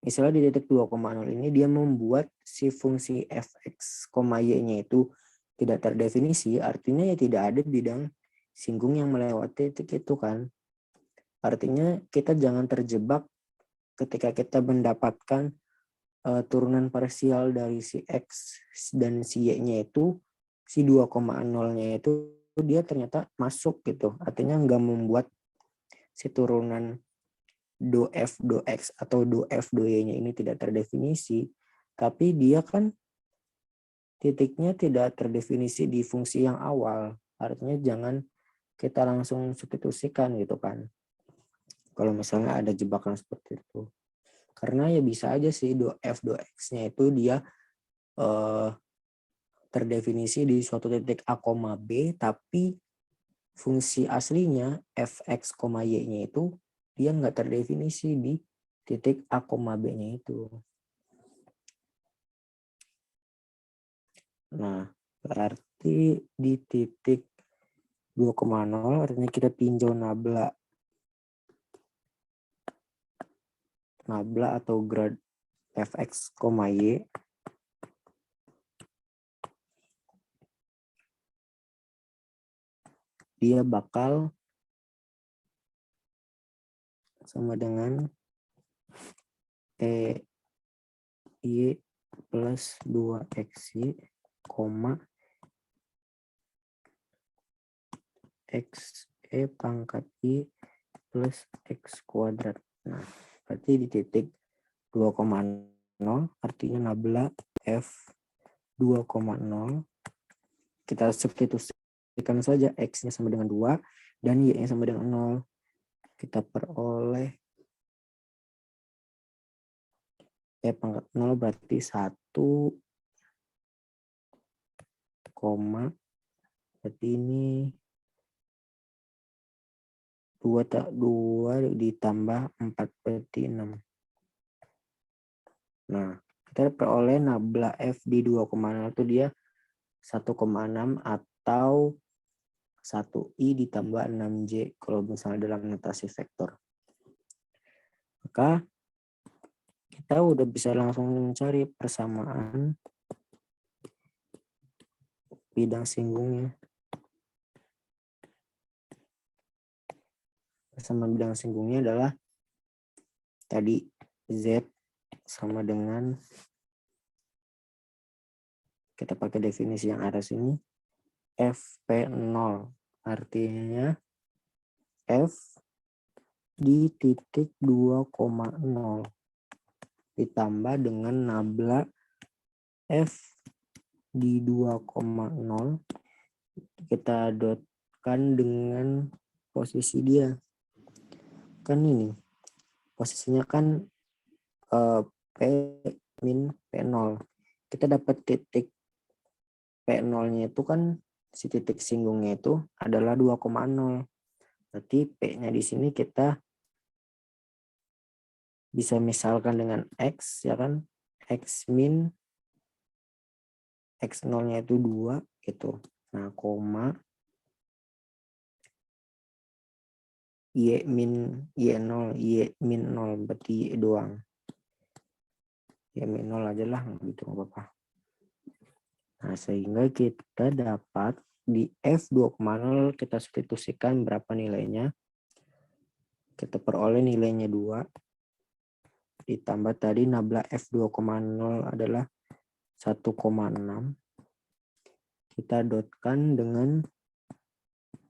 A: misalnya di titik 2,0 ini dia membuat si fungsi fx, y-nya itu tidak terdefinisi, artinya ya tidak ada bidang singgung yang melewati titik itu kan. Artinya kita jangan terjebak ketika kita mendapatkan turunan parsial dari si x dan si y-nya itu, si 2,0-nya itu dia ternyata masuk gitu. Artinya nggak membuat si turunan do F, do X, atau do F, do Y-nya ini tidak terdefinisi, tapi dia kan titiknya tidak terdefinisi di fungsi yang awal. Artinya jangan kita langsung substitusikan gitu kan. Kalau misalnya ada jebakan seperti itu. Karena ya bisa aja sih f2x-nya itu dia terdefinisi di suatu titik A, B, tapi fungsi aslinya fx, y-nya itu dia nggak terdefinisi di titik A, B-nya itu. Nah, berarti di titik 2,0 artinya kita tinjau nabla atau grad fx, y. Dia bakal sama dengan y plus 2xy, xe pangkat y plus x kuadrat. Nah, berarti di titik 2,0 artinya nabla f 2,0 kita substitusikan saja x-nya sama dengan 2 dan y-nya sama dengan 0. Kita peroleh pangkat 0 berarti 1, berarti ini 2 ditambah 4 berarti 6. Nah, kita peroleh nabla f di 2,0 itu dia 1,6 atau 1i ditambah 6j kalau misalnya dalam notasi vektor. Maka kita udah bisa langsung mencari persamaan bidang singgungnya. Persamaan bidang singgungnya adalah tadi z sama dengan, kita pakai definisi yang ada sini, fp0. Artinya f di titik 2,0 ditambah dengan nabla f di 2,0 kita dotkan dengan posisi dia. Kan ini posisinya kan P min P0. Kita dapat titik P0-nya itu kan si titik singgungnya itu adalah 2,0. Berarti P-nya di sini kita bisa misalkan dengan X, ya kan? X min X0-nya itu 2 gitu. Nah, koma Y min Y0, Y min 0 berarti Y doang. Y min 0 aja lah, gitu nggak apa-apa. Nah, sehingga kita dapat di F2,0 kita substitusikan berapa nilainya. Kita peroleh nilainya 2. Ditambah tadi nabla F2,0 adalah 1,6. Kita dotkan dengan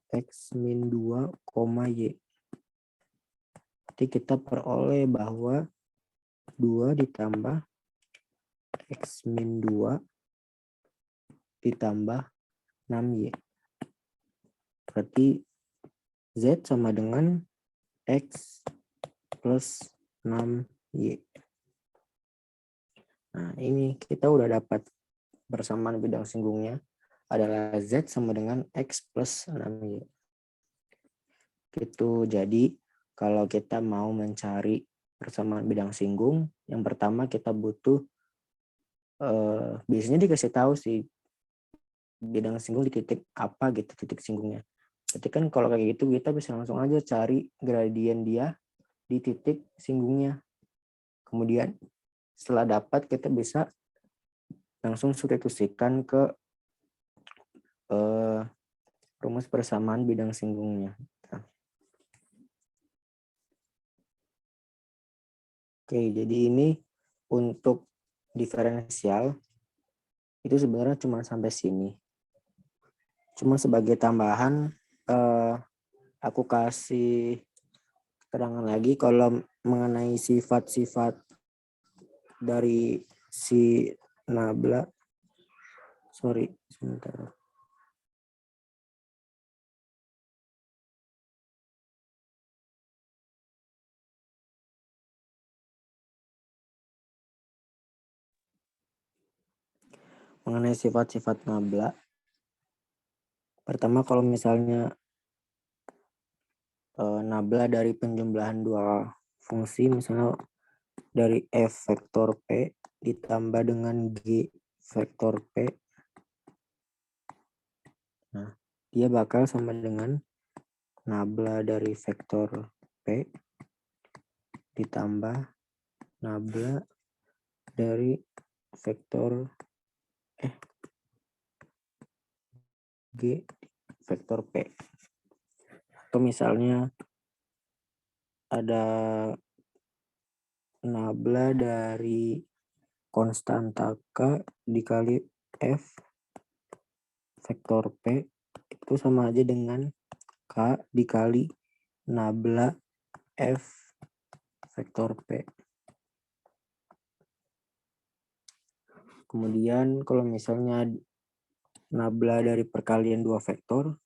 A: X min 2, Y. Jadi kita peroleh bahwa 2 ditambah X min 2 ditambah 6Y. Berarti Z sama dengan X plus 6Y. Nah, ini kita udah dapat persamaan bidang singgungnya adalah Z sama dengan X plus 6Y. Gitu. Jadi kalau kita mau mencari persamaan bidang singgung, yang pertama kita butuh biasanya dikasih tahu sih bidang singgung di titik apa gitu, titik singgungnya. Jadi kan kalau kayak gitu kita bisa langsung aja cari gradien dia di titik singgungnya. Kemudian setelah dapat kita bisa langsung substitusikan ke rumus persamaan bidang singgungnya. Oke, jadi ini untuk diferensial itu sebenarnya cuma sampai sini. Cuma sebagai tambahan aku kasih keterangan lagi kalau mengenai sifat-sifat dari si nabla. Sorry, sebentar. mengenai sifat-sifat nabla. Pertama, kalau misalnya nabla dari penjumlahan dua fungsi, misalnya dari F vektor P ditambah dengan G vektor P, nah dia bakal sama dengan nabla dari vektor P ditambah nabla dari vektor G vektor P. Atau misalnya ada nabla dari konstanta K dikali F vektor P itu sama aja dengan K dikali nabla F vektor P. Kemudian kalau misalnya nabla dari perkalian dua vektor,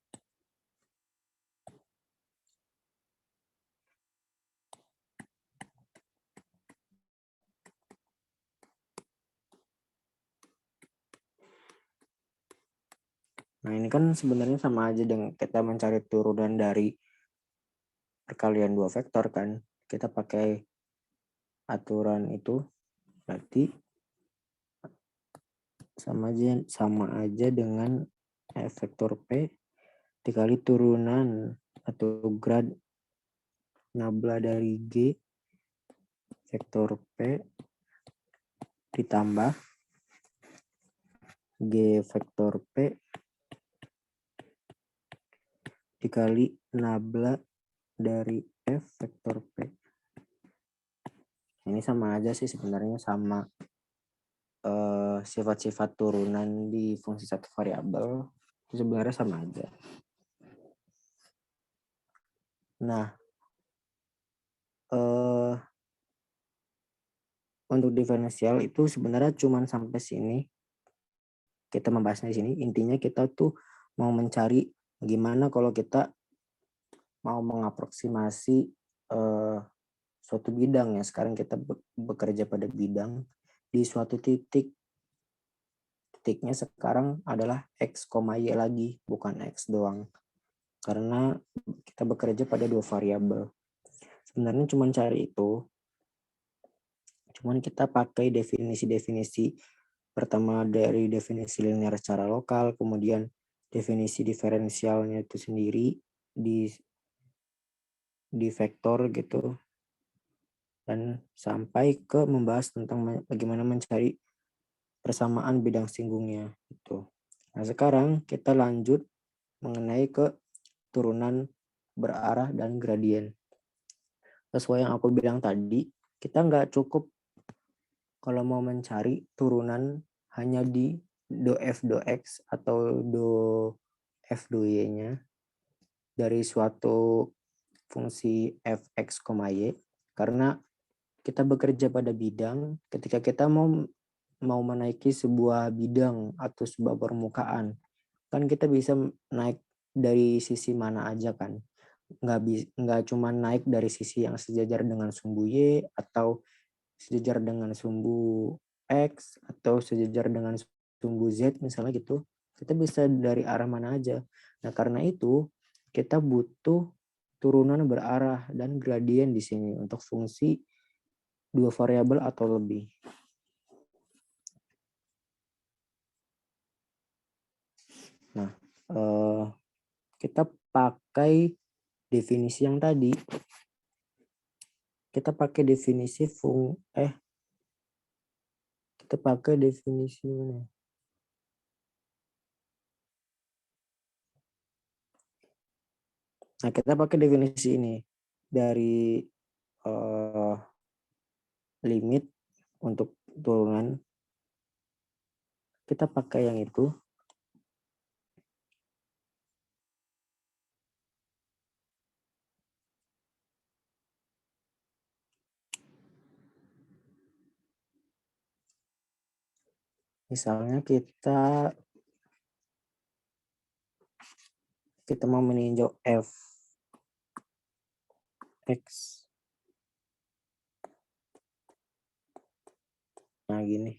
A: nah ini kan sebenarnya sama aja dengan kita mencari turunan dari perkalian dua vektor kan. Kita pakai aturan itu, berarti sama aja dengan F vektor P dikali turunan atau grad nabla dari G vektor P ditambah G vektor P dikali nabla dari F vektor P. Ini sama aja sih sebenarnya, sama sifat-sifat turunan di fungsi satu variabel itu sebenarnya sama aja. Nah, untuk diferensial itu sebenarnya cuma sampai sini. Kita membahasnya di sini. Intinya kita tuh mau mencari gimana kalau kita mau mengaproksimasi suatu bidang ya. Sekarang kita bekerja pada bidang di suatu titik. Titiknya sekarang adalah X, Y lagi, bukan X doang. Karena kita bekerja pada dua variabel. Sebenarnya cuma cari itu. Cuman kita pakai definisi-definisi pertama dari definisi linear secara lokal, kemudian definisi diferensialnya itu sendiri di vektor gitu, dan sampai ke membahas tentang bagaimana mencari persamaan bidang singgungnya itu. Nah, sekarang kita lanjut mengenai ke turunan berarah dan gradien. Sesuai yang aku bilang tadi, kita nggak cukup kalau mau mencari turunan hanya di do f do x atau do f do y-nya dari suatu fungsi fx, y, karena kita bekerja pada bidang. Ketika kita mau menaiki sebuah bidang atau sebuah permukaan, kan kita bisa naik dari sisi mana aja kan, nggak cuma naik dari sisi yang sejajar dengan sumbu y atau sejajar dengan sumbu x atau sejajar dengan sumbu z misalnya gitu. Kita bisa dari arah mana aja. Nah, karena itu kita butuh turunan berarah dan gradien di sini untuk fungsi dua variabel atau lebih. Nah, kita pakai definisi yang tadi. Kita pakai definisi kita pakai definisi mana? Nah, kita pakai definisi ini dari limit untuk turunan. Kita pakai yang itu. Misalnya kita mau meninjau f x. Nah, gini.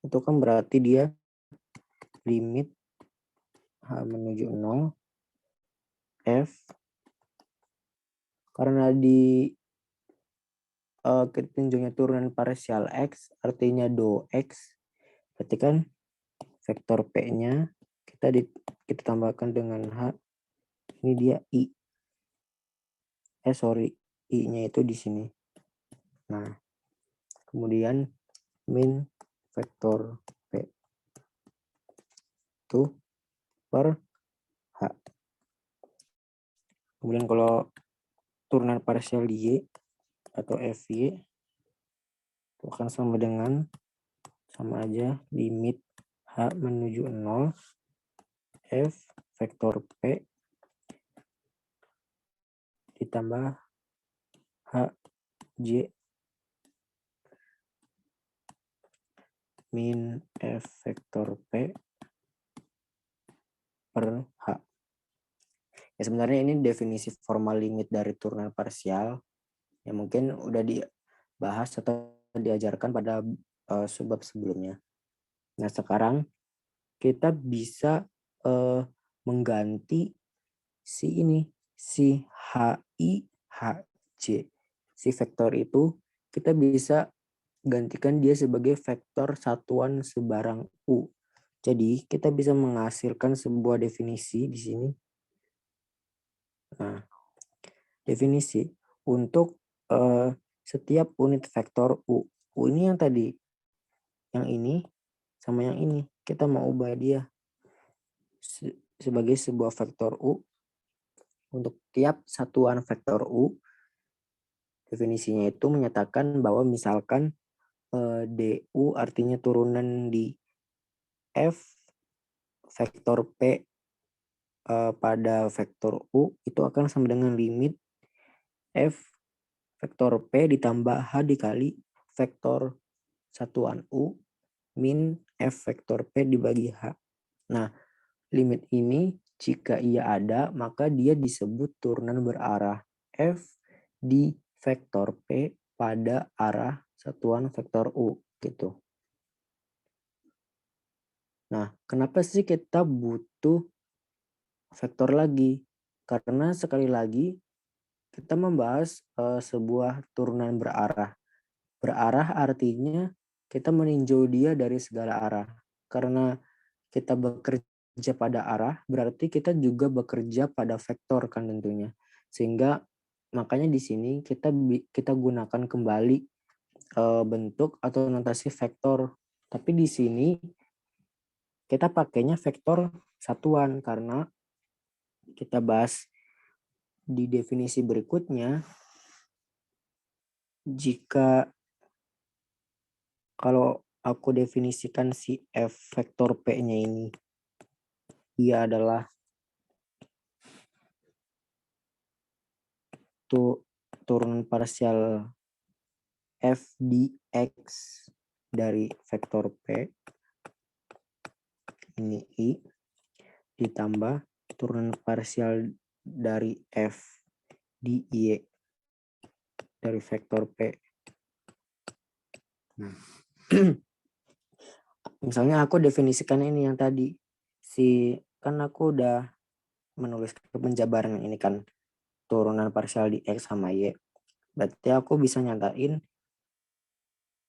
A: itu kan berarti dia limit H menuju 0 F, karena di ketunjuknya turunan parsial X, artinya do X, berarti kan vektor P-nya kita tambahkan dengan H, ini dia I. I-nya itu di sini. Nah, kemudian min vektor P itu per H. Kemudian kalau turunan parsial di Y atau FY itu akan sama aja limit H menuju 0 F vektor P ditambah H J min F vektor P per H. Ya sebenarnya ini definisi formal limit dari turunan parsial yang mungkin udah dibahas atau diajarkan pada subbab sebelumnya. Nah sekarang kita bisa mengganti si HI HJ. Si vektor itu kita bisa gantikan dia sebagai vektor satuan sebarang U. Jadi kita bisa menghasilkan sebuah definisi di sini. Nah, definisi untuk setiap unit vektor U. U ini yang tadi, yang ini sama yang ini. Kita mau ubah dia sebagai sebuah vektor U. Untuk tiap satuan vektor U, definisinya itu menyatakan bahwa misalkan DU artinya turunan di F vektor P pada vektor U itu akan sama dengan limit F vektor P ditambah H dikali vektor satuan U min F vektor P dibagi H. Nah, limit ini jika ia ada, maka dia disebut turunan berarah F di vektor P pada arah satuan vektor U gitu. Nah, kenapa sih kita butuh vektor lagi? Karena sekali lagi kita membahas sebuah turunan berarah. Berarah artinya kita meninjau dia dari segala arah. Karena kita bekerja pada arah, berarti kita juga bekerja pada vektor kan tentunya. Sehingga makanya di sini kita gunakan kembali bentuk atau notasi vektor. Tapi di sini kita pakainya vektor satuan karena kita bahas di definisi berikutnya, jika kalau aku definisikan si F vektor P-nya ini, dia adalah turunan parsial F di X dari vektor P, ini I, ditambah turunan parsial dari F di Y dari vektor P. Nah, misalnya aku definisikan ini yang tadi, kan aku udah menulis penjabaran ini kan, turunan parsial di X sama Y. Berarti aku bisa nyatain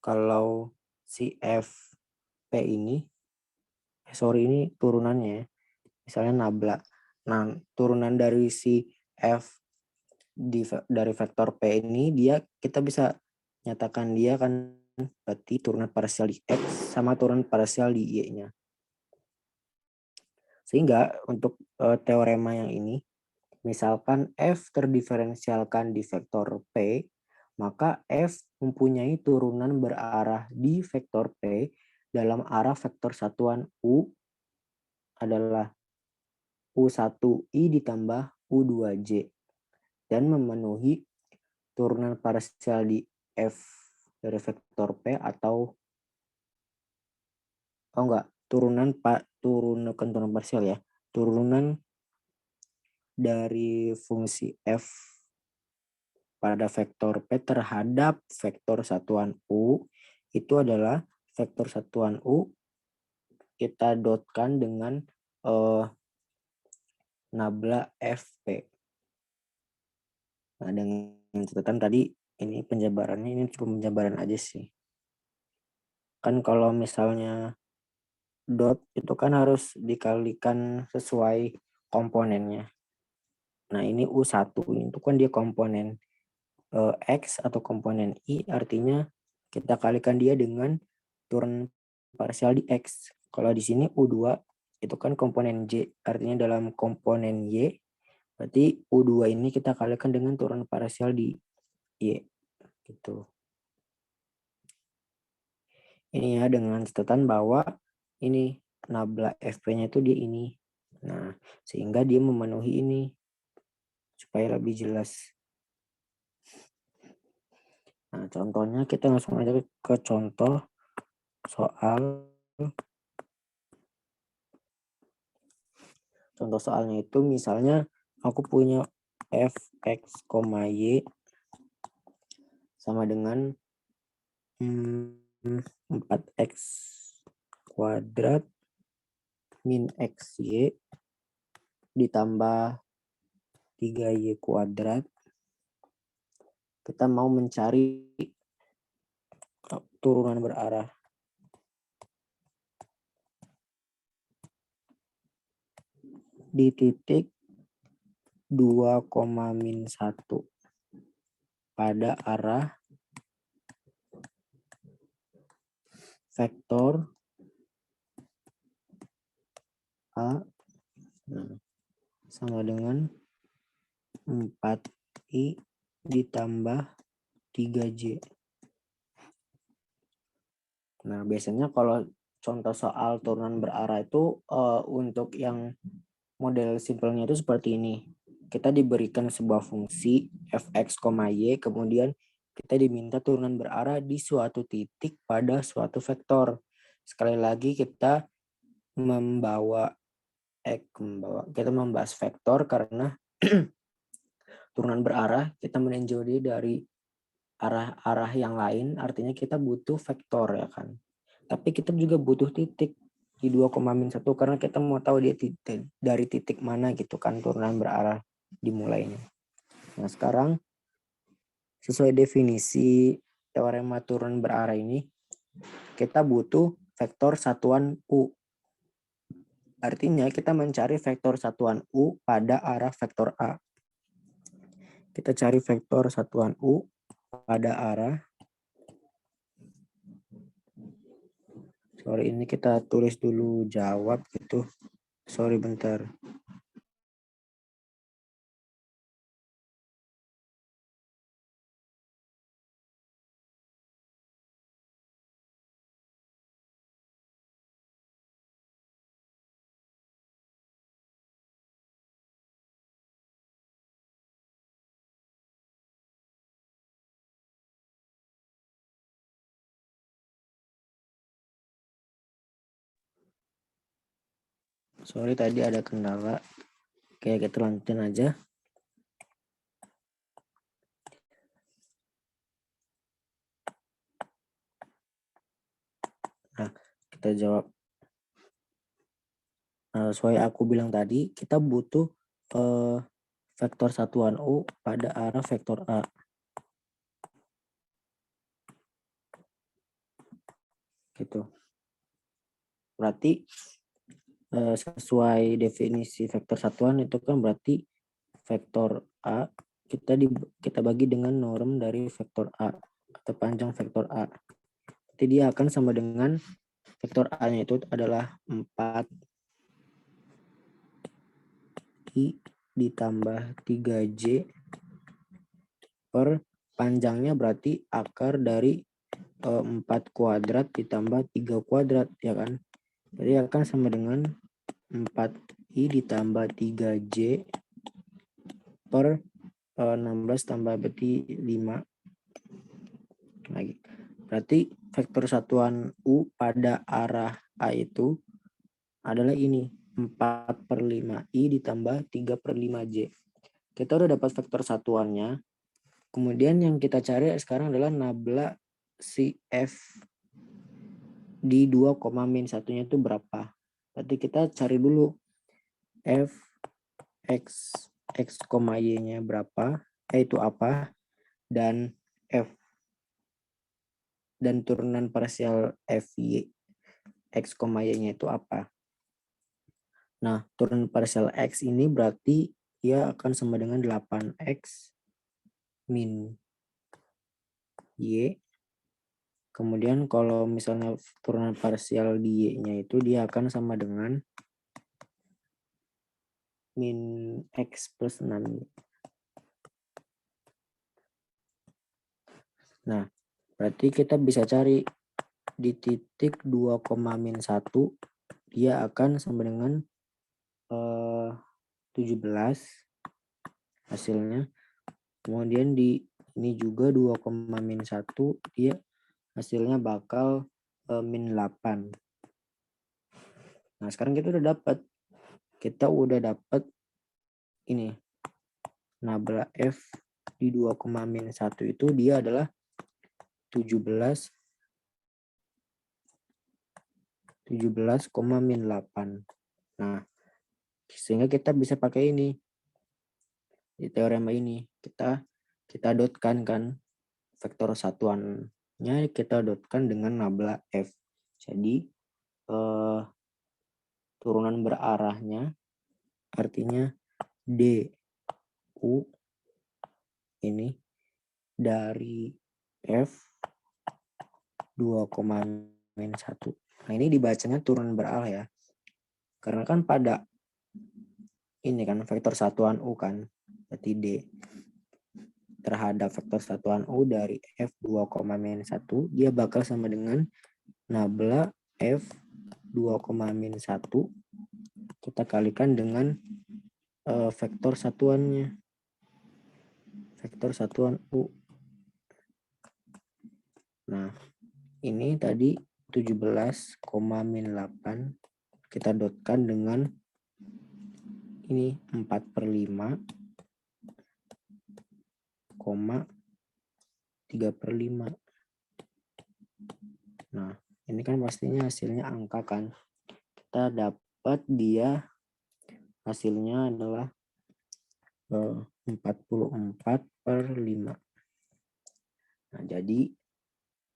A: kalau si F P ini, ini turunannya, misalnya nabla. Nah, turunan dari si F dari vektor P ini kita bisa nyatakan dia kan berarti turunan parsial di X sama turunan parsial di Y-nya. Sehingga untuk teorema yang ini, misalkan F terdiferensialkan di vektor P, maka F mempunyai turunan berarah di vektor P dalam arah vektor satuan U adalah U1I ditambah U2J dan memenuhi turunan parsial di F dari vektor P atau turunan parsial ya, turunan dari fungsi F pada vektor P terhadap vektor satuan U itu adalah vektor satuan U kita dotkan dengan nabla FP. Nah, dengan catatan tadi ini penjabarannya ini cuma penjabaran aja sih. Kan kalau misalnya dot itu kan harus dikalikan sesuai komponennya. Nah, ini U1 itu kan dia komponen X atau komponen Y, artinya kita kalikan dia dengan turun parsial di X. Kalau di sini U2 itu kan komponen Y, artinya dalam komponen Y, berarti U2 ini kita kalikan dengan turun parsial di Y. Gitu. Ini ya dengan catatan bahwa ini nabla FP-nya itu dia ini. Nah, sehingga dia memenuhi ini supaya lebih jelas. Nah, contohnya kita langsung aja ke contoh soal. Contoh soalnya itu misalnya aku punya fx, y sama dengan 4x kuadrat min xy ditambah 3y kuadrat. Kita mau mencari turunan berarah. Di titik 2, min 1 pada arah vektor A sama dengan 4i ditambah 3j. Nah, biasanya kalau contoh soal turunan berarah itu untuk yang model simpelnya itu seperti ini. Kita diberikan sebuah fungsi fx, y, kemudian kita diminta turunan berarah di suatu titik pada suatu vektor. Sekali lagi kita kita membahas vektor karena turunan berarah kita meninjau dia dari arah-arah yang lain, artinya kita butuh vektor ya kan. Tapi kita juga butuh titik di 2, min 1 karena kita mau tahu dia dari titik mana gitu kan turunan berarah dimulainya. Nah, sekarang sesuai definisi teorema turunan berarah ini kita butuh vektor satuan U. Artinya kita mencari vektor satuan U pada arah vektor A. Kita cari vektor satuan U pada arah. Sorry, ini kita tulis dulu jawab gitu. Sorry bentar. Sorry tadi ada kendala. Oke, kita lanjutin aja. Nah, kita jawab. Nah, sesuai aku bilang tadi, kita butuh vektor satuan U pada arah vektor A. Gitu. Berarti sesuai definisi vektor satuan itu kan berarti vektor A kita bagi dengan norm dari vektor A atau panjang vektor A. Jadi dia akan sama dengan vektor A-nya itu adalah 4i ditambah 3j per panjangnya berarti akar dari 4 kuadrat ditambah 3 kuadrat ya kan. Jadi akan sama dengan 4i ditambah 3j per 16 tambah berarti 5 lagi. Berarti vektor satuan U pada arah A itu adalah ini 4/5i ditambah 3/5j. Kita udah dapat vektor satuannya. Kemudian yang kita cari sekarang adalah nabla si F di 2, min 1-nya itu berapa. Berarti kita cari dulu f x y-nya berapa, itu apa, dan f dan turunan parsial f y x, y-nya itu apa. Nah, turunan parsial x ini berarti dia akan sama dengan 8x min y. Kemudian kalau misalnya turunan parsial di y-nya itu dia akan sama dengan min x plus 6y. Nah, berarti kita bisa cari di titik 2, min 1 dia akan sama dengan 17 hasilnya. Kemudian di ini juga 2, min 1 dia hasilnya bakal min 8. Nah, sekarang kita udah dapat ini. Nabla F di 2, min 1 itu dia adalah 17, min 8. Nah, sehingga kita bisa pakai ini. Di teorema ini kita dotkan kan vektor satuannya kita dotkan dengan nabla F. Jadi turunan berarahnya artinya DU ini dari F 2, min 1. Nah, ini dibacanya turunan berarah ya. Karena kan pada ini kan vektor satuan U kan. Berarti D terhadap vektor satuan U dari F 2, min 1 dia bakal sama dengan nabla F 2, min 1 kita kalikan dengan vektor satuannya. Vektor satuan U. Nah, ini tadi 17, min 8 kita dotkan dengan ini 4/5, 3/5. Nah, ini kan pastinya hasilnya angka kan. Kita dapat dia hasilnya adalah 44/5. Nah, jadi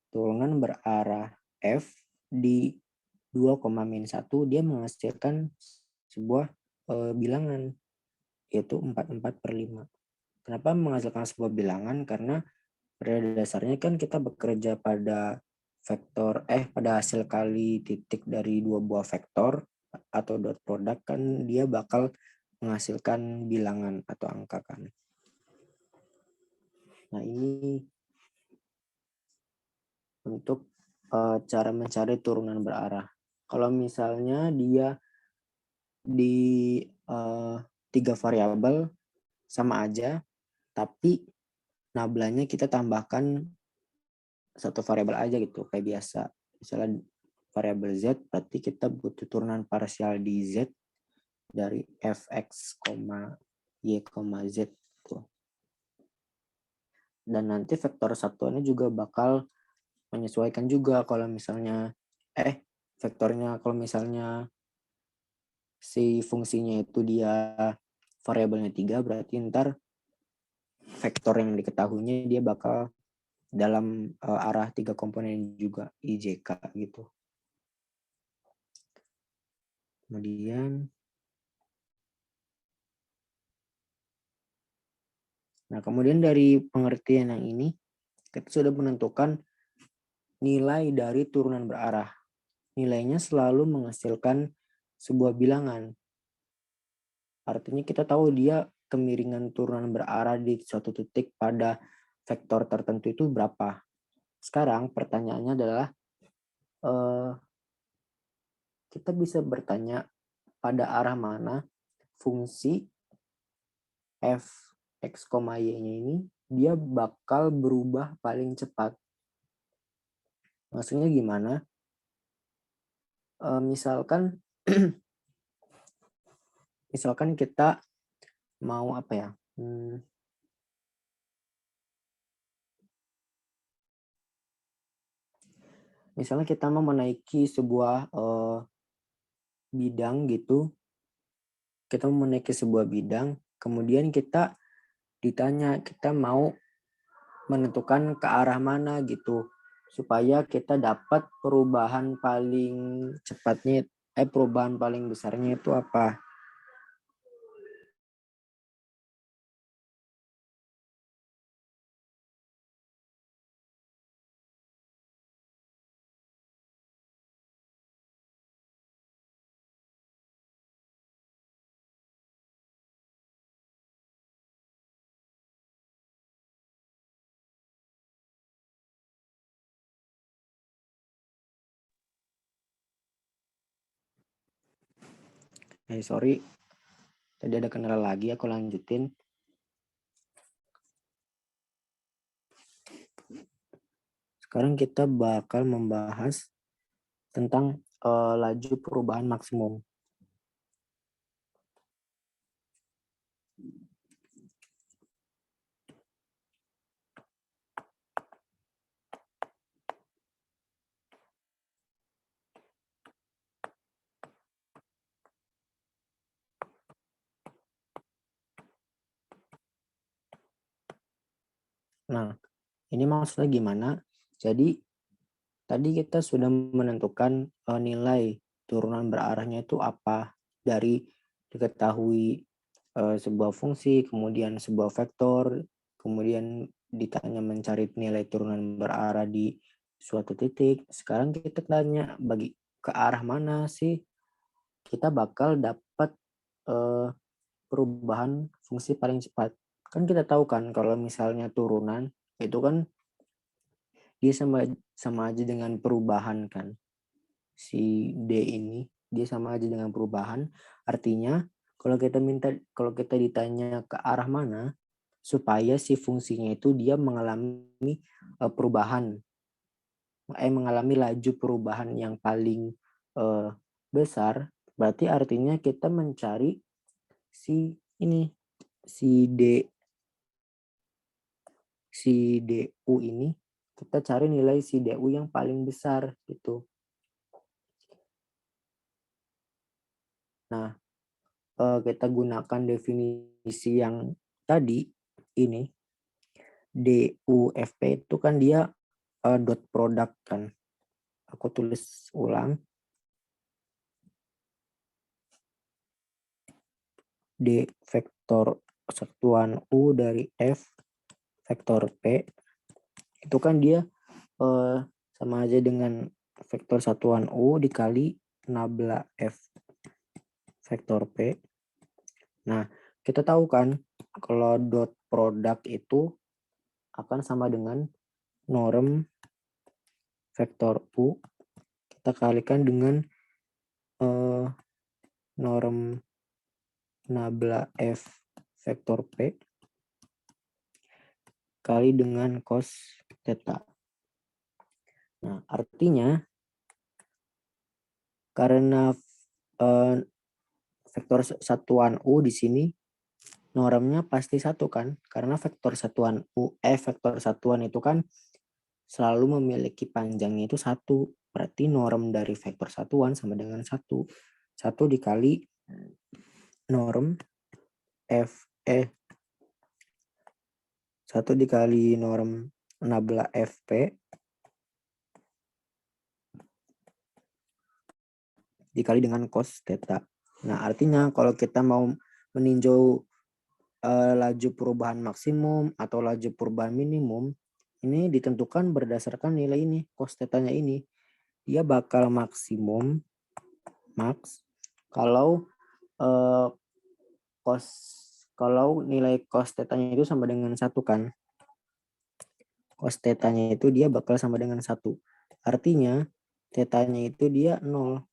A: turunan berarah F di 2, min 1 dia menghasilkan sebuah bilangan yaitu 44/5. Kenapa menghasilkan sebuah bilangan? Karena pada dasarnya kan kita bekerja pada pada hasil kali titik dari dua buah vektor atau dot product kan dia bakal menghasilkan bilangan atau angka kan. Nah, ini untuk cara mencari turunan berarah. Kalau misalnya dia di 3 variabel sama aja, tapi nablanya kita tambahkan satu variabel aja gitu kayak biasa. Misalnya variabel z, berarti kita butuh turunan parsial di z dari fx, y, z tuh. Dan nanti vektor satuannya juga bakal menyesuaikan juga kalau misalnya vektornya kalau misalnya si fungsinya itu dia variabelnya 3, berarti ntar vektor yang diketahuinya dia bakal dalam arah 3 komponen juga IJK gitu. Kemudian dari pengertian yang ini kita sudah menentukan nilai dari turunan berarah. Nilainya selalu menghasilkan sebuah bilangan. Artinya kita tahu dia kemiringan turunan berarah di suatu titik pada vektor tertentu itu berapa. Sekarang pertanyaannya adalah kita bisa bertanya pada arah mana fungsi f x, y-nya ini dia bakal berubah paling cepat. Maksudnya gimana? Misalkan kita mau apa ya? misalnya kita mau menaiki sebuah bidang gitu, kita mau menaiki sebuah bidang, kemudian kita ditanya kita mau menentukan ke arah mana gitu, supaya kita dapat perubahan paling cepatnya, perubahan paling besarnya itu apa. Sorry, tadi ada kendala lagi, aku lanjutin. Sekarang kita bakal membahas tentang laju perubahan maksimum. Nah, ini maksudnya gimana? Jadi tadi kita sudah menentukan nilai turunan berarahnya itu apa dari diketahui sebuah fungsi, kemudian sebuah vektor, kemudian ditanya mencari nilai turunan berarah di suatu titik. Sekarang kita tanya bagi ke arah mana sih kita bakal dapat eh, perubahan fungsi paling cepat. Kan kita tahu kan kalau misalnya turunan itu kan dia sama aja dengan perubahan kan. Si D ini dia sama aja dengan perubahan. Artinya kalau kita ditanya ke arah mana supaya si fungsinya itu dia mengalami perubahan, mengalami laju perubahan yang paling besar, berarti artinya kita mencari si ini si DU ini, kita cari nilai si DU yang paling besar gitu. Nah, kita gunakan definisi yang tadi ini, DUFP itu kan dia dot product kan. Aku tulis ulang. D vektor satuan U dari F vektor P itu kan dia sama aja dengan vektor satuan U dikali nabla F vektor P. Nah, kita tahu kan kalau dot product itu akan sama dengan norm vektor U kita kalikan dengan norm nabla F vektor P kali dengan cos theta. Nah, artinya karena vektor satuan U di sini normnya pasti satu kan, karena vektor satuan vektor satuan itu kan selalu memiliki panjangnya itu satu, berarti norm dari vektor satuan sama dengan satu dikali norm satu dikali norm nabla FP dikali dengan cos theta. Nah, artinya kalau kita mau meninjau laju perubahan maksimum atau laju perubahan minimum, ini ditentukan berdasarkan nilai ini, cos theta-nya ini. Dia bakal maksimum, max, kalau kalau nilai cos theta-nya itu sama dengan 1 kan. Cos theta-nya itu dia bakal sama dengan 1. Artinya theta-nya itu dia 0.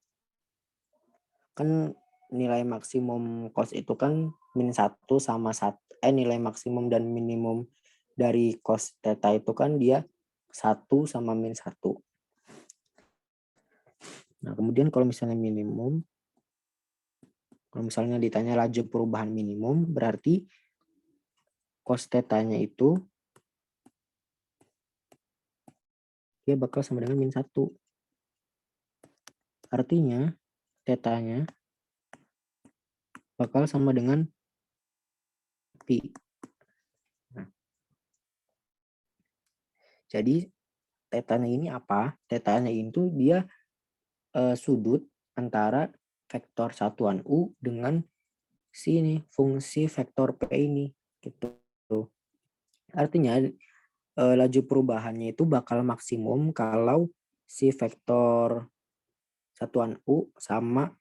A: Kan nilai maksimum cos itu kan min 1 sama 1. Nilai maksimum dan minimum dari cos theta itu kan dia 1 sama min 1. Nah, kemudian kalau misalnya minimum, kalau misalnya ditanya laju perubahan minimum, berarti cos theta-nya itu dia bakal sama dengan min 1. Artinya tetanya bakal sama dengan pi. Nah, jadi tetanya ini apa? Tetanya itu dia sudut antara vektor satuan U dengan si fungsi vektor P ini gitu. Artinya laju perubahannya itu bakal maksimum kalau si vektor satuan U sama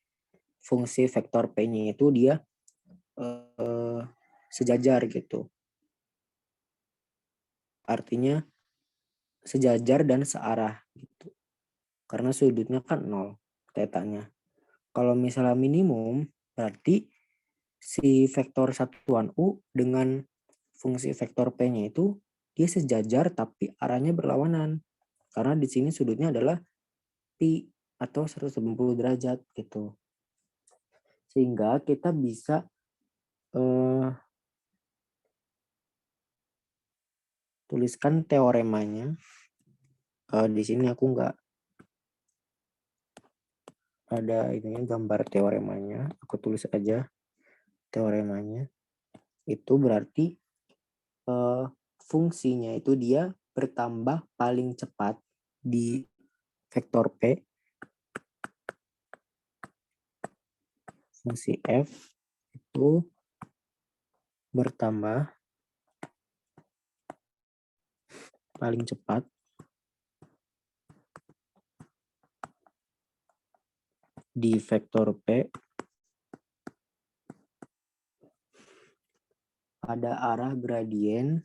A: fungsi vektor P-nya itu dia sejajar gitu. Artinya sejajar dan searah gitu. Karena sudutnya kan 0 tetanya. Kalau misalnya minimum berarti si vektor satuan U dengan fungsi vektor P-nya itu dia sejajar tapi arahnya berlawanan. Karena di sini sudutnya adalah pi atau 180 derajat gitu. Sehingga kita bisa tuliskan teoremanya. Di sini aku nggak ada ininya gambar teoremanya, aku tulis aja teoremanya. Itu berarti fungsinya itu dia bertambah paling cepat di vektor P. Fungsi F itu bertambah paling cepat di vektor P pada arah gradien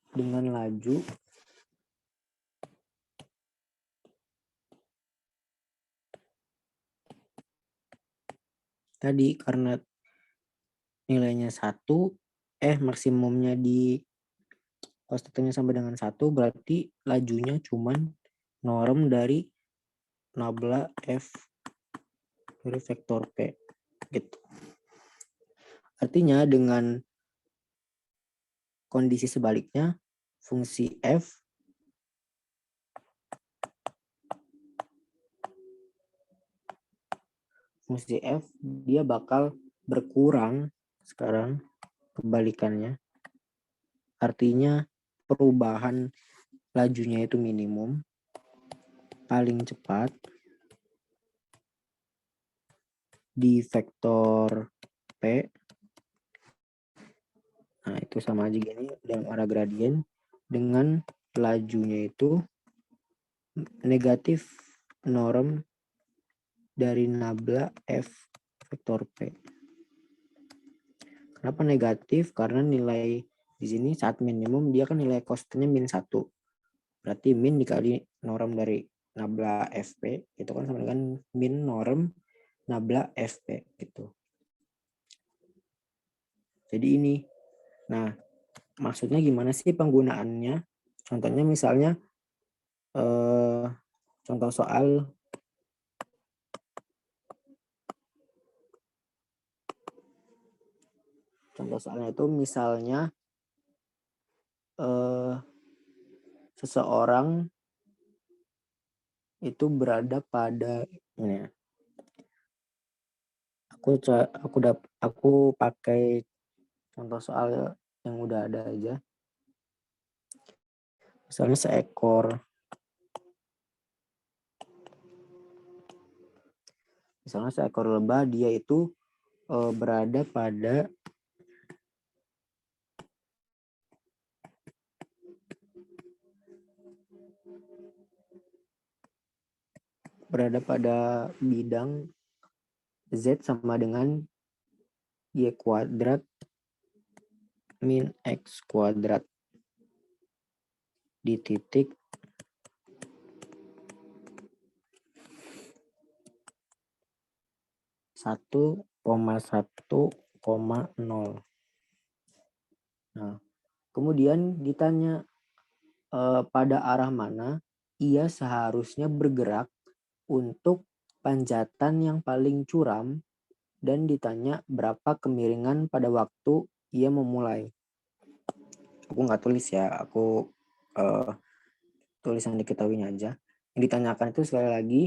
A: dengan laju tadi karena nilainya 1, maksimumnya di cos θ-nya sama dengan 1 berarti lajunya cuman norm dari nabla F dari vektor P gitu. Artinya dengan kondisi sebaliknya fungsi F dia bakal berkurang sekarang kebalikannya. Artinya perubahan lajunya itu minimum paling cepat di vektor P. Nah, itu sama aja gini dalam arah gradien dengan lajunya itu negatif norm dari nabla F vektor P. Kenapa negatif? Karena nilai di sini saat minimum dia kan nilai cos-nya -1. Berarti min dikali norm dari nabla FP itu kan sama dengan min norm nabla FP gitu. Jadi ini. Nah, maksudnya gimana sih penggunaannya? Contohnya misalnya contoh soal soalnya itu misalnya seseorang itu berada pada ini ya. Aku pakai contoh soal yang udah ada aja. Misalnya seekor lebah dia itu berada pada bidang Z sama dengan Y kuadrat min X kuadrat di titik 1,1,0. Nah, kemudian ditanya pada arah mana ia seharusnya bergerak untuk panjatan yang paling curam dan ditanya berapa kemiringan pada waktu ia memulai. Aku nggak tulis ya, aku tulisan diketahuinya aja. Yang ditanyakan itu sekali lagi,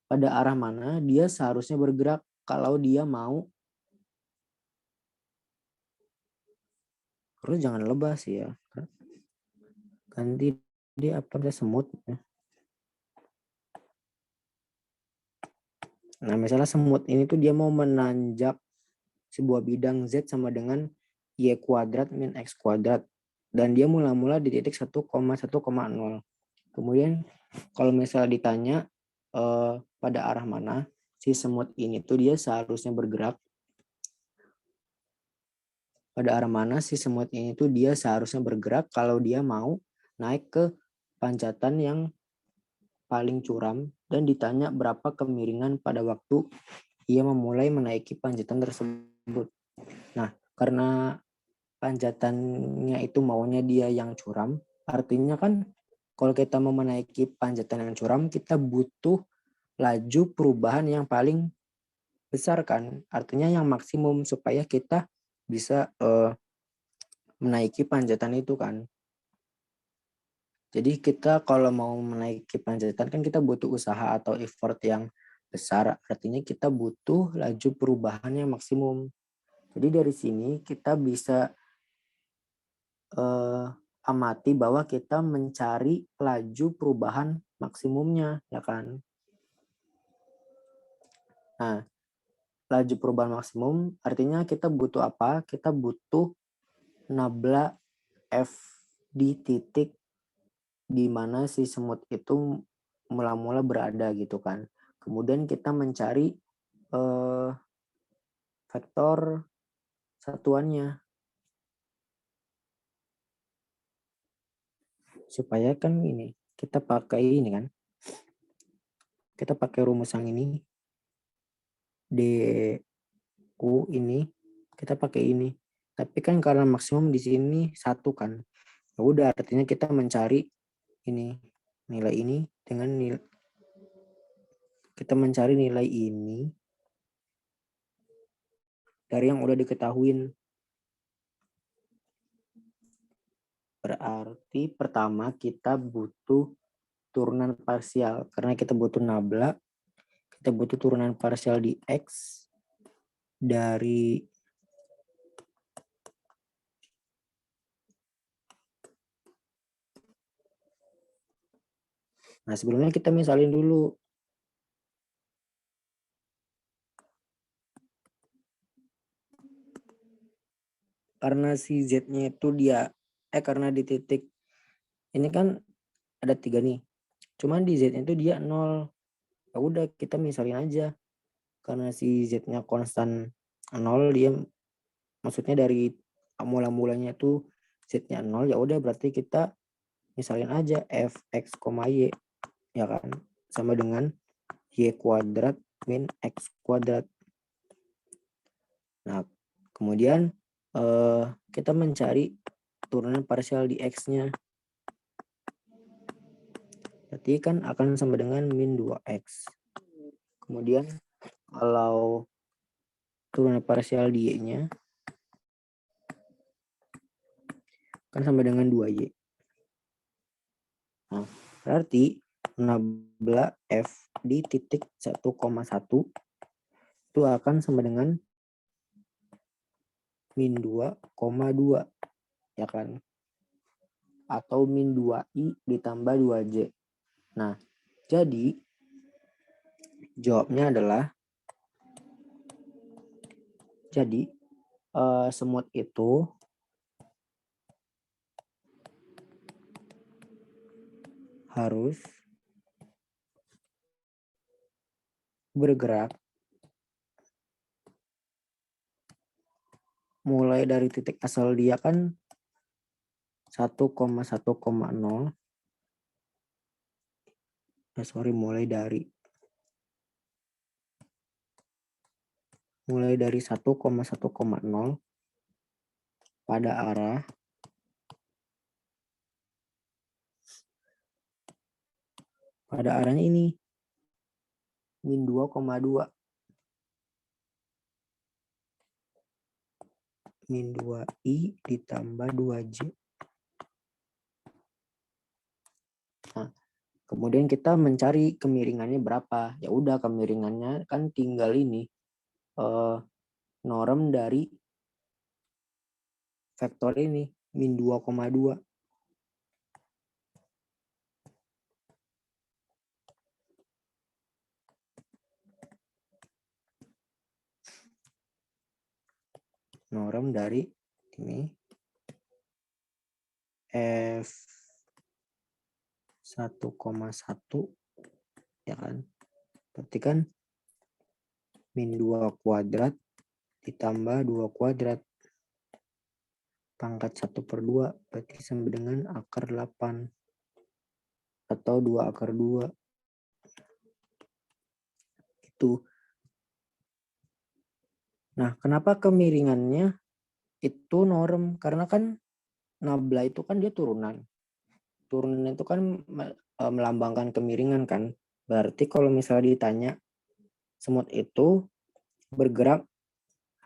A: pada arah mana dia seharusnya bergerak kalau dia mau. Terus jangan lebah sih ya. Ganti dia apa dia semut. Nah, misalnya semut ini tuh dia mau menanjak sebuah bidang Z sama dengan Y kuadrat min X kuadrat. Dan dia mula-mula di titik 1,1,0. Kemudian kalau misalnya ditanya pada arah mana si semut ini tuh dia seharusnya bergerak. Pada arah mana si semut ini tuh dia seharusnya bergerak kalau dia mau naik ke panjatan yang paling curam dan ditanya berapa kemiringan pada waktu ia memulai menaiki panjatan tersebut. Nah, karena panjatannya itu maunya dia yang curam, artinya kan kalau kita mau menaiki panjatan yang curam, kita butuh laju perubahan yang paling besar kan, artinya yang maksimum supaya kita bisa menaiki panjatan itu kan. Jadi kita kalau mau menaiki panjatan kan kita butuh usaha atau effort yang besar, artinya kita butuh laju perubahan yang maksimum. Jadi dari sini kita bisa amati bahwa kita mencari laju perubahan maksimumnya, ya kan? Nah, laju perubahan maksimum artinya kita butuh apa? Kita butuh nabla F di titik di mana si semut itu mula-mula berada gitu kan. Kemudian kita mencari vektor satuannya supaya kan ini kita pakai ini kan. Kita pakai rumus yang ini DU ini kita pakai ini. Tapi kan karena maksimum di sini satu kan. Ya udah artinya kita mencari ini nilai ini dengan nilai kita mencari nilai ini dari yang udah diketahuin. Berarti pertama kita butuh turunan parsial karena kita butuh nabla, kita butuh turunan parsial di X dari nah sebelumnya kita misalin dulu. Karena si Z-nya itu dia karena di titik ini kan ada 3 nih. Cuman di Z-nya itu dia 0. Ya udah kita misalin aja. Karena si Z-nya konstan 0 dia maksudnya dari mula-mulanya itu Z-nya 0 ya udah berarti kita misalin aja Fx, Y ya kan sama dengan Y kuadrat min X kuadrat. Nah, kemudian kita mencari turunan parsial di X-nya. Berarti kan akan sama dengan min 2X. Kemudian kalau turunan parsial di Y-nya kan sama dengan 2Y. Nah, berarti nabla F di titik 1,1 itu akan sama dengan min 2,2 ya kan? Atau min 2I ditambah 2J. Nah, jadi jawabnya adalah semut itu harus bergerak mulai dari titik asal dia kan 1,1,0 mulai dari 1,1,0 pada arah pada arahnya ini, min 2,2. Min 2i ditambah 2j. Nah, kemudian kita mencari kemiringannya berapa. Ya udah, kemiringannya kan tinggal ini. Norm dari vektor ini, min 2,2. Norm dari ini F 1,1 ya kan. Berarti kan min 2 kuadrat ditambah 2 kuadrat pangkat 1/2 berarti sama dengan akar 8 atau 2 akar 2. Itu. Nah, kenapa kemiringannya itu norm? Karena kan nabla itu kan dia turunan. Turunan itu kan melambangkan kemiringan kan. Berarti kalau misalnya ditanya semut itu bergerak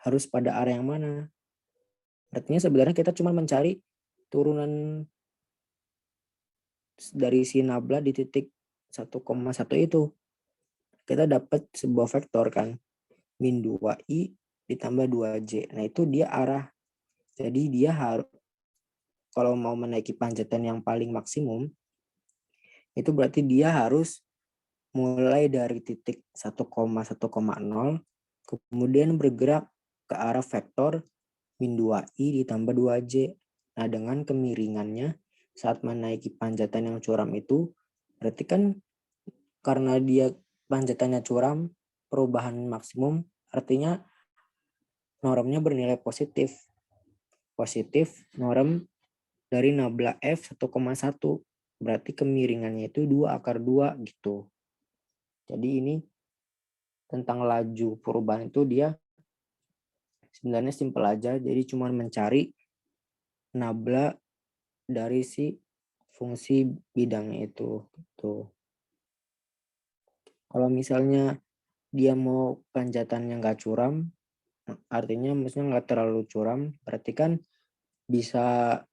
A: harus pada arah yang mana? Artinya sebenarnya kita cuma mencari turunan dari si nabla di titik 1,1 itu. Kita dapat sebuah vektor kan. Min 2i ditambah 2j. Nah, itu dia arah. Jadi dia harus, kalau mau menaiki panjatan yang paling maksimum, itu berarti dia harus mulai dari titik 1,1,0 kemudian bergerak ke arah vektor min 2i ditambah 2j. Nah, dengan kemiringannya saat menaiki panjatan yang curam itu, berarti kan karena dia panjatannya curam, perubahan maksimum, artinya normnya bernilai positif. Positif norm dari nabla F 1,1. Berarti kemiringannya itu 2 akar 2 gitu. Jadi ini tentang laju perubahan itu dia sebenarnya simpel aja. Jadi cuma mencari nabla dari si fungsi bidangnya itu. Gitu. Kalau misalnya dia mau panjatannya nggak curam, artinya maksudnya nggak terlalu curam, berarti kan bisa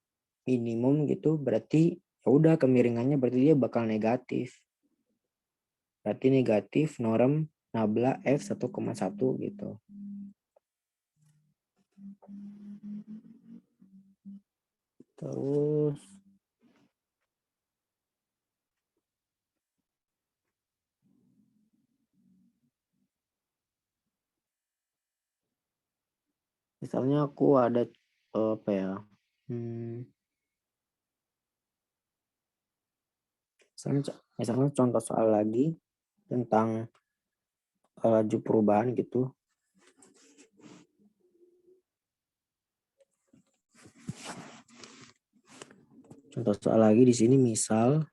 A: minimum gitu, berarti ya udah kemiringannya berarti dia bakal negatif. Berarti negatif norm nabla F 1,1 gitu. Terus misalnya aku ada apa ya? Misalnya contoh soal lagi tentang laju perubahan gitu. Contoh soal lagi di sini misal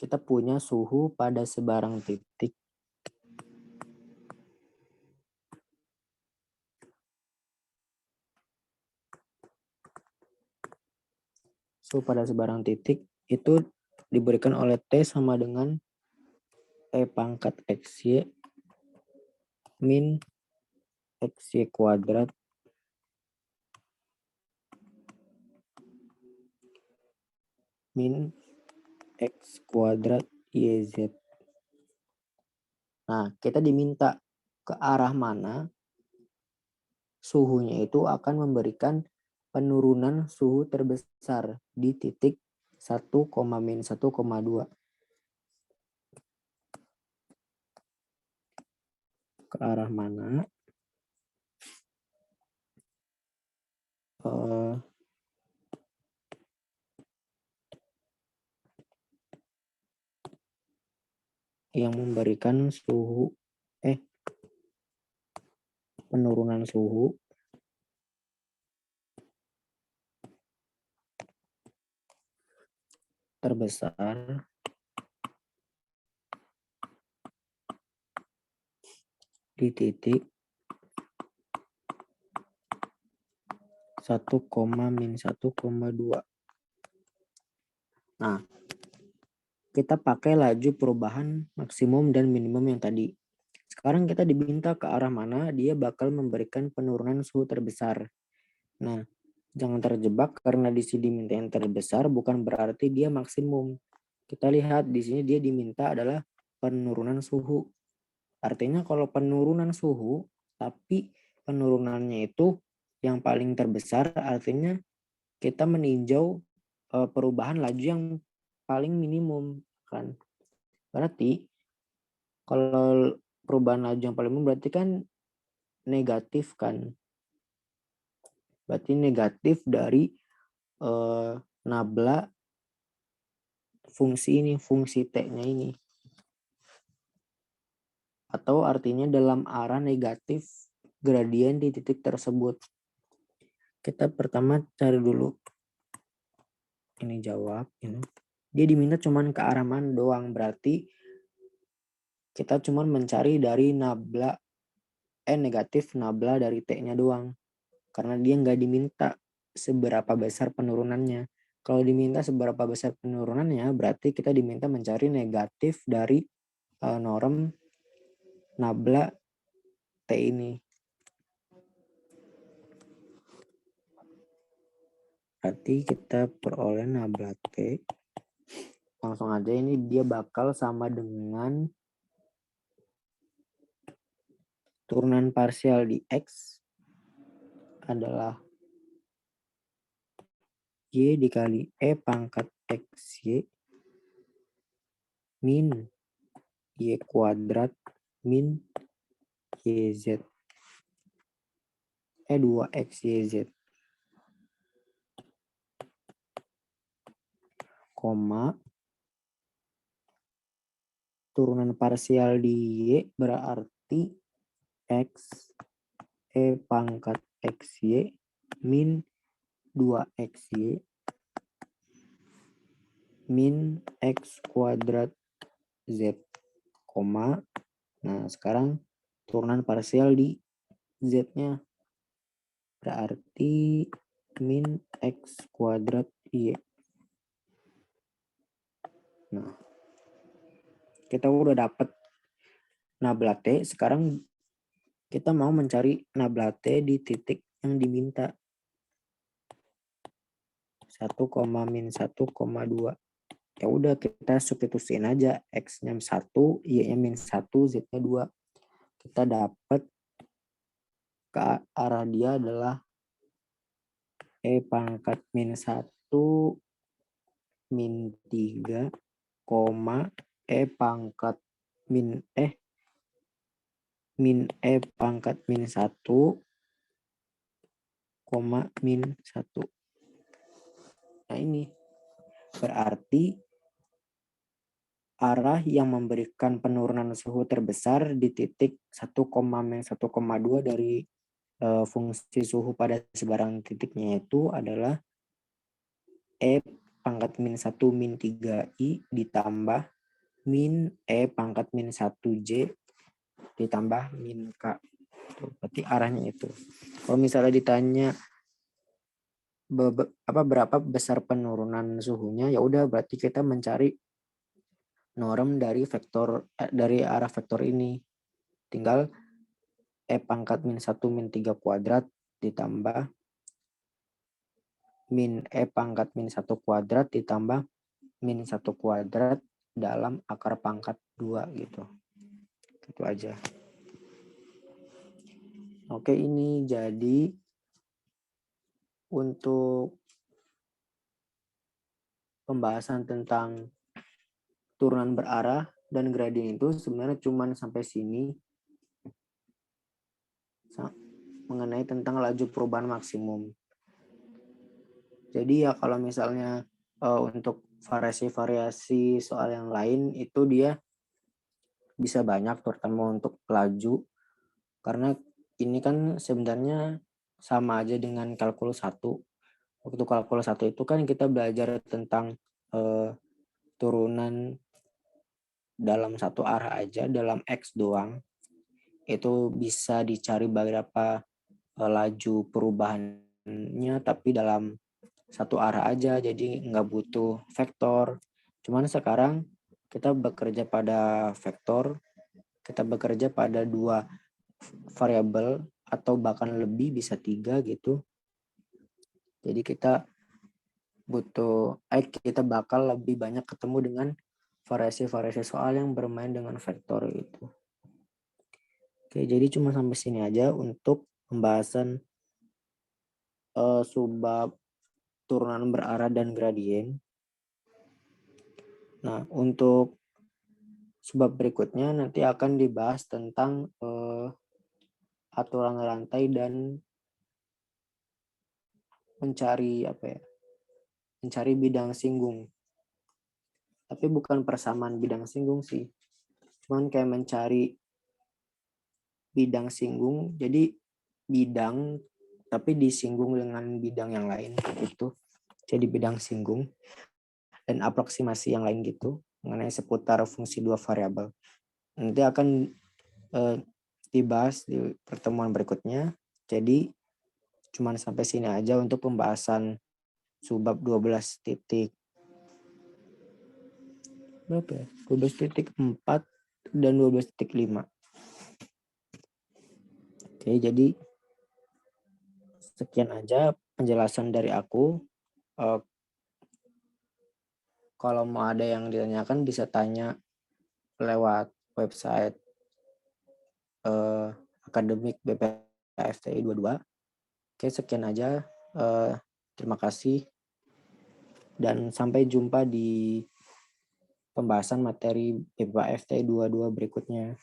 A: kita punya suhu pada sebarang titik itu diberikan oleh T sama dengan E pangkat XY min XY kuadrat min X kuadrat YZ. Nah, kita diminta ke arah mana suhunya itu akan memberikan penurunan suhu terbesar di titik 1,-1,2. Ke arah mana yang memberikan penurunan suhu terbesar di titik 1, min 1,2. Nah, kita pakai laju perubahan maksimum dan minimum yang tadi. Sekarang kita diminta ke arah mana dia bakal memberikan penurunan suhu terbesar. Nah, jangan terjebak karena di sini diminta yang terbesar bukan berarti dia maksimum. Kita lihat di sini dia diminta adalah penurunan suhu. Artinya kalau penurunan suhu, tapi penurunannya itu yang paling terbesar, artinya kita meninjau perubahan laju yang paling minimum kan. Berarti kalau perubahan laju yang paling minimum berarti kan negatif kan. Berarti negatif dari nabla fungsi ini, fungsi T-nya ini. Atau artinya dalam arah negatif gradien di titik tersebut. Kita pertama cari dulu. Ini jawab. Ini. Dia diminta cuman ke arah mana doang. Berarti kita cuman mencari dari nabla negatif nabla dari T-nya doang. Karena dia nggak diminta seberapa besar penurunannya. Kalau diminta seberapa besar penurunannya, berarti kita diminta mencari negatif dari norm nabla T ini. Berarti kita peroleh nabla T. Langsung aja ini dia bakal sama dengan turunan parsial di X adalah Y dikali E pangkat XY min Y kuadrat min YZ. 2XYZ. Koma. Turunan parsial di Y berarti X E pangkat XY min 2XY min X kuadrat Z. Koma. Nah, sekarang turunan parsial di Z-nya berarti min X kuadrat Y. Nah, kita udah dapet nabla T. Sekarang kita mau mencari nabla T di titik yang diminta. 1, min 1,2. Ya udah kita substitusiin aja. X-nya 1, Y-nya min 1, Z-nya 2. Kita dapat ke arah dia adalah E pangkat min 1 min 3, E pangkat min E pangkat min 1, min 1. Nah ini berarti arah yang memberikan penurunan suhu terbesar di titik 1, min 1,2 dari fungsi suhu pada sebarang titiknya itu adalah E pangkat min 1 min 3I ditambah min E pangkat min 1J ditambah min K. Berarti arahnya itu. Kalau misalnya ditanya berapa besar penurunan suhunya, ya udah berarti kita mencari norm dari vektor dari arah vektor ini. Tinggal E pangkat min 1 min 3 kuadrat ditambah min E pangkat min 1 kuadrat ditambah min 1 kuadrat dalam akar pangkat 2 gitu. Itu aja. Oke, ini jadi untuk pembahasan tentang turunan berarah dan gradien itu sebenarnya cuma sampai sini mengenai tentang laju perubahan maksimum. Jadi ya kalau misalnya untuk variasi-variasi soal yang lain itu dia bisa banyak, terutama untuk laju, karena ini kan sebenarnya sama aja dengan kalkulus 1. Waktu kalkulus 1 itu kan kita belajar tentang turunan dalam satu arah aja, dalam X doang. Itu bisa dicari beberapa laju perubahan tapi dalam satu arah aja, jadi nggak butuh vektor. Cuman sekarang kita bekerja pada vektor, kita bekerja pada 2 variabel atau bahkan lebih, bisa 3 gitu. Jadi kita kita bakal lebih banyak ketemu dengan variasi-variasi soal yang bermain dengan vektor itu. Oke, jadi cuma sampai sini aja untuk pembahasan subbab turunan berarah dan gradien. Nah, untuk subbab berikutnya nanti akan dibahas tentang aturan rantai dan mencari bidang singgung. Tapi bukan persamaan bidang singgung sih. Cuman kayak mencari bidang singgung, jadi bidang tapi disinggung dengan bidang yang lain gitu. Jadi bidang singgung dan aproksimasi yang lain gitu mengenai seputar fungsi 2 variabel. Nanti akan dibahas di pertemuan berikutnya. Jadi cuman sampai sini aja untuk pembahasan subbab 12 titik berapa ya? 12.4 dan 12.5. Oke, jadi sekian aja penjelasan dari aku. Kalau mau ada yang ditanyakan bisa tanya lewat website akademik BPFTI 22. Oke, sekian aja. Terima kasih dan sampai jumpa di pembahasan materi BPFTI 22 berikutnya.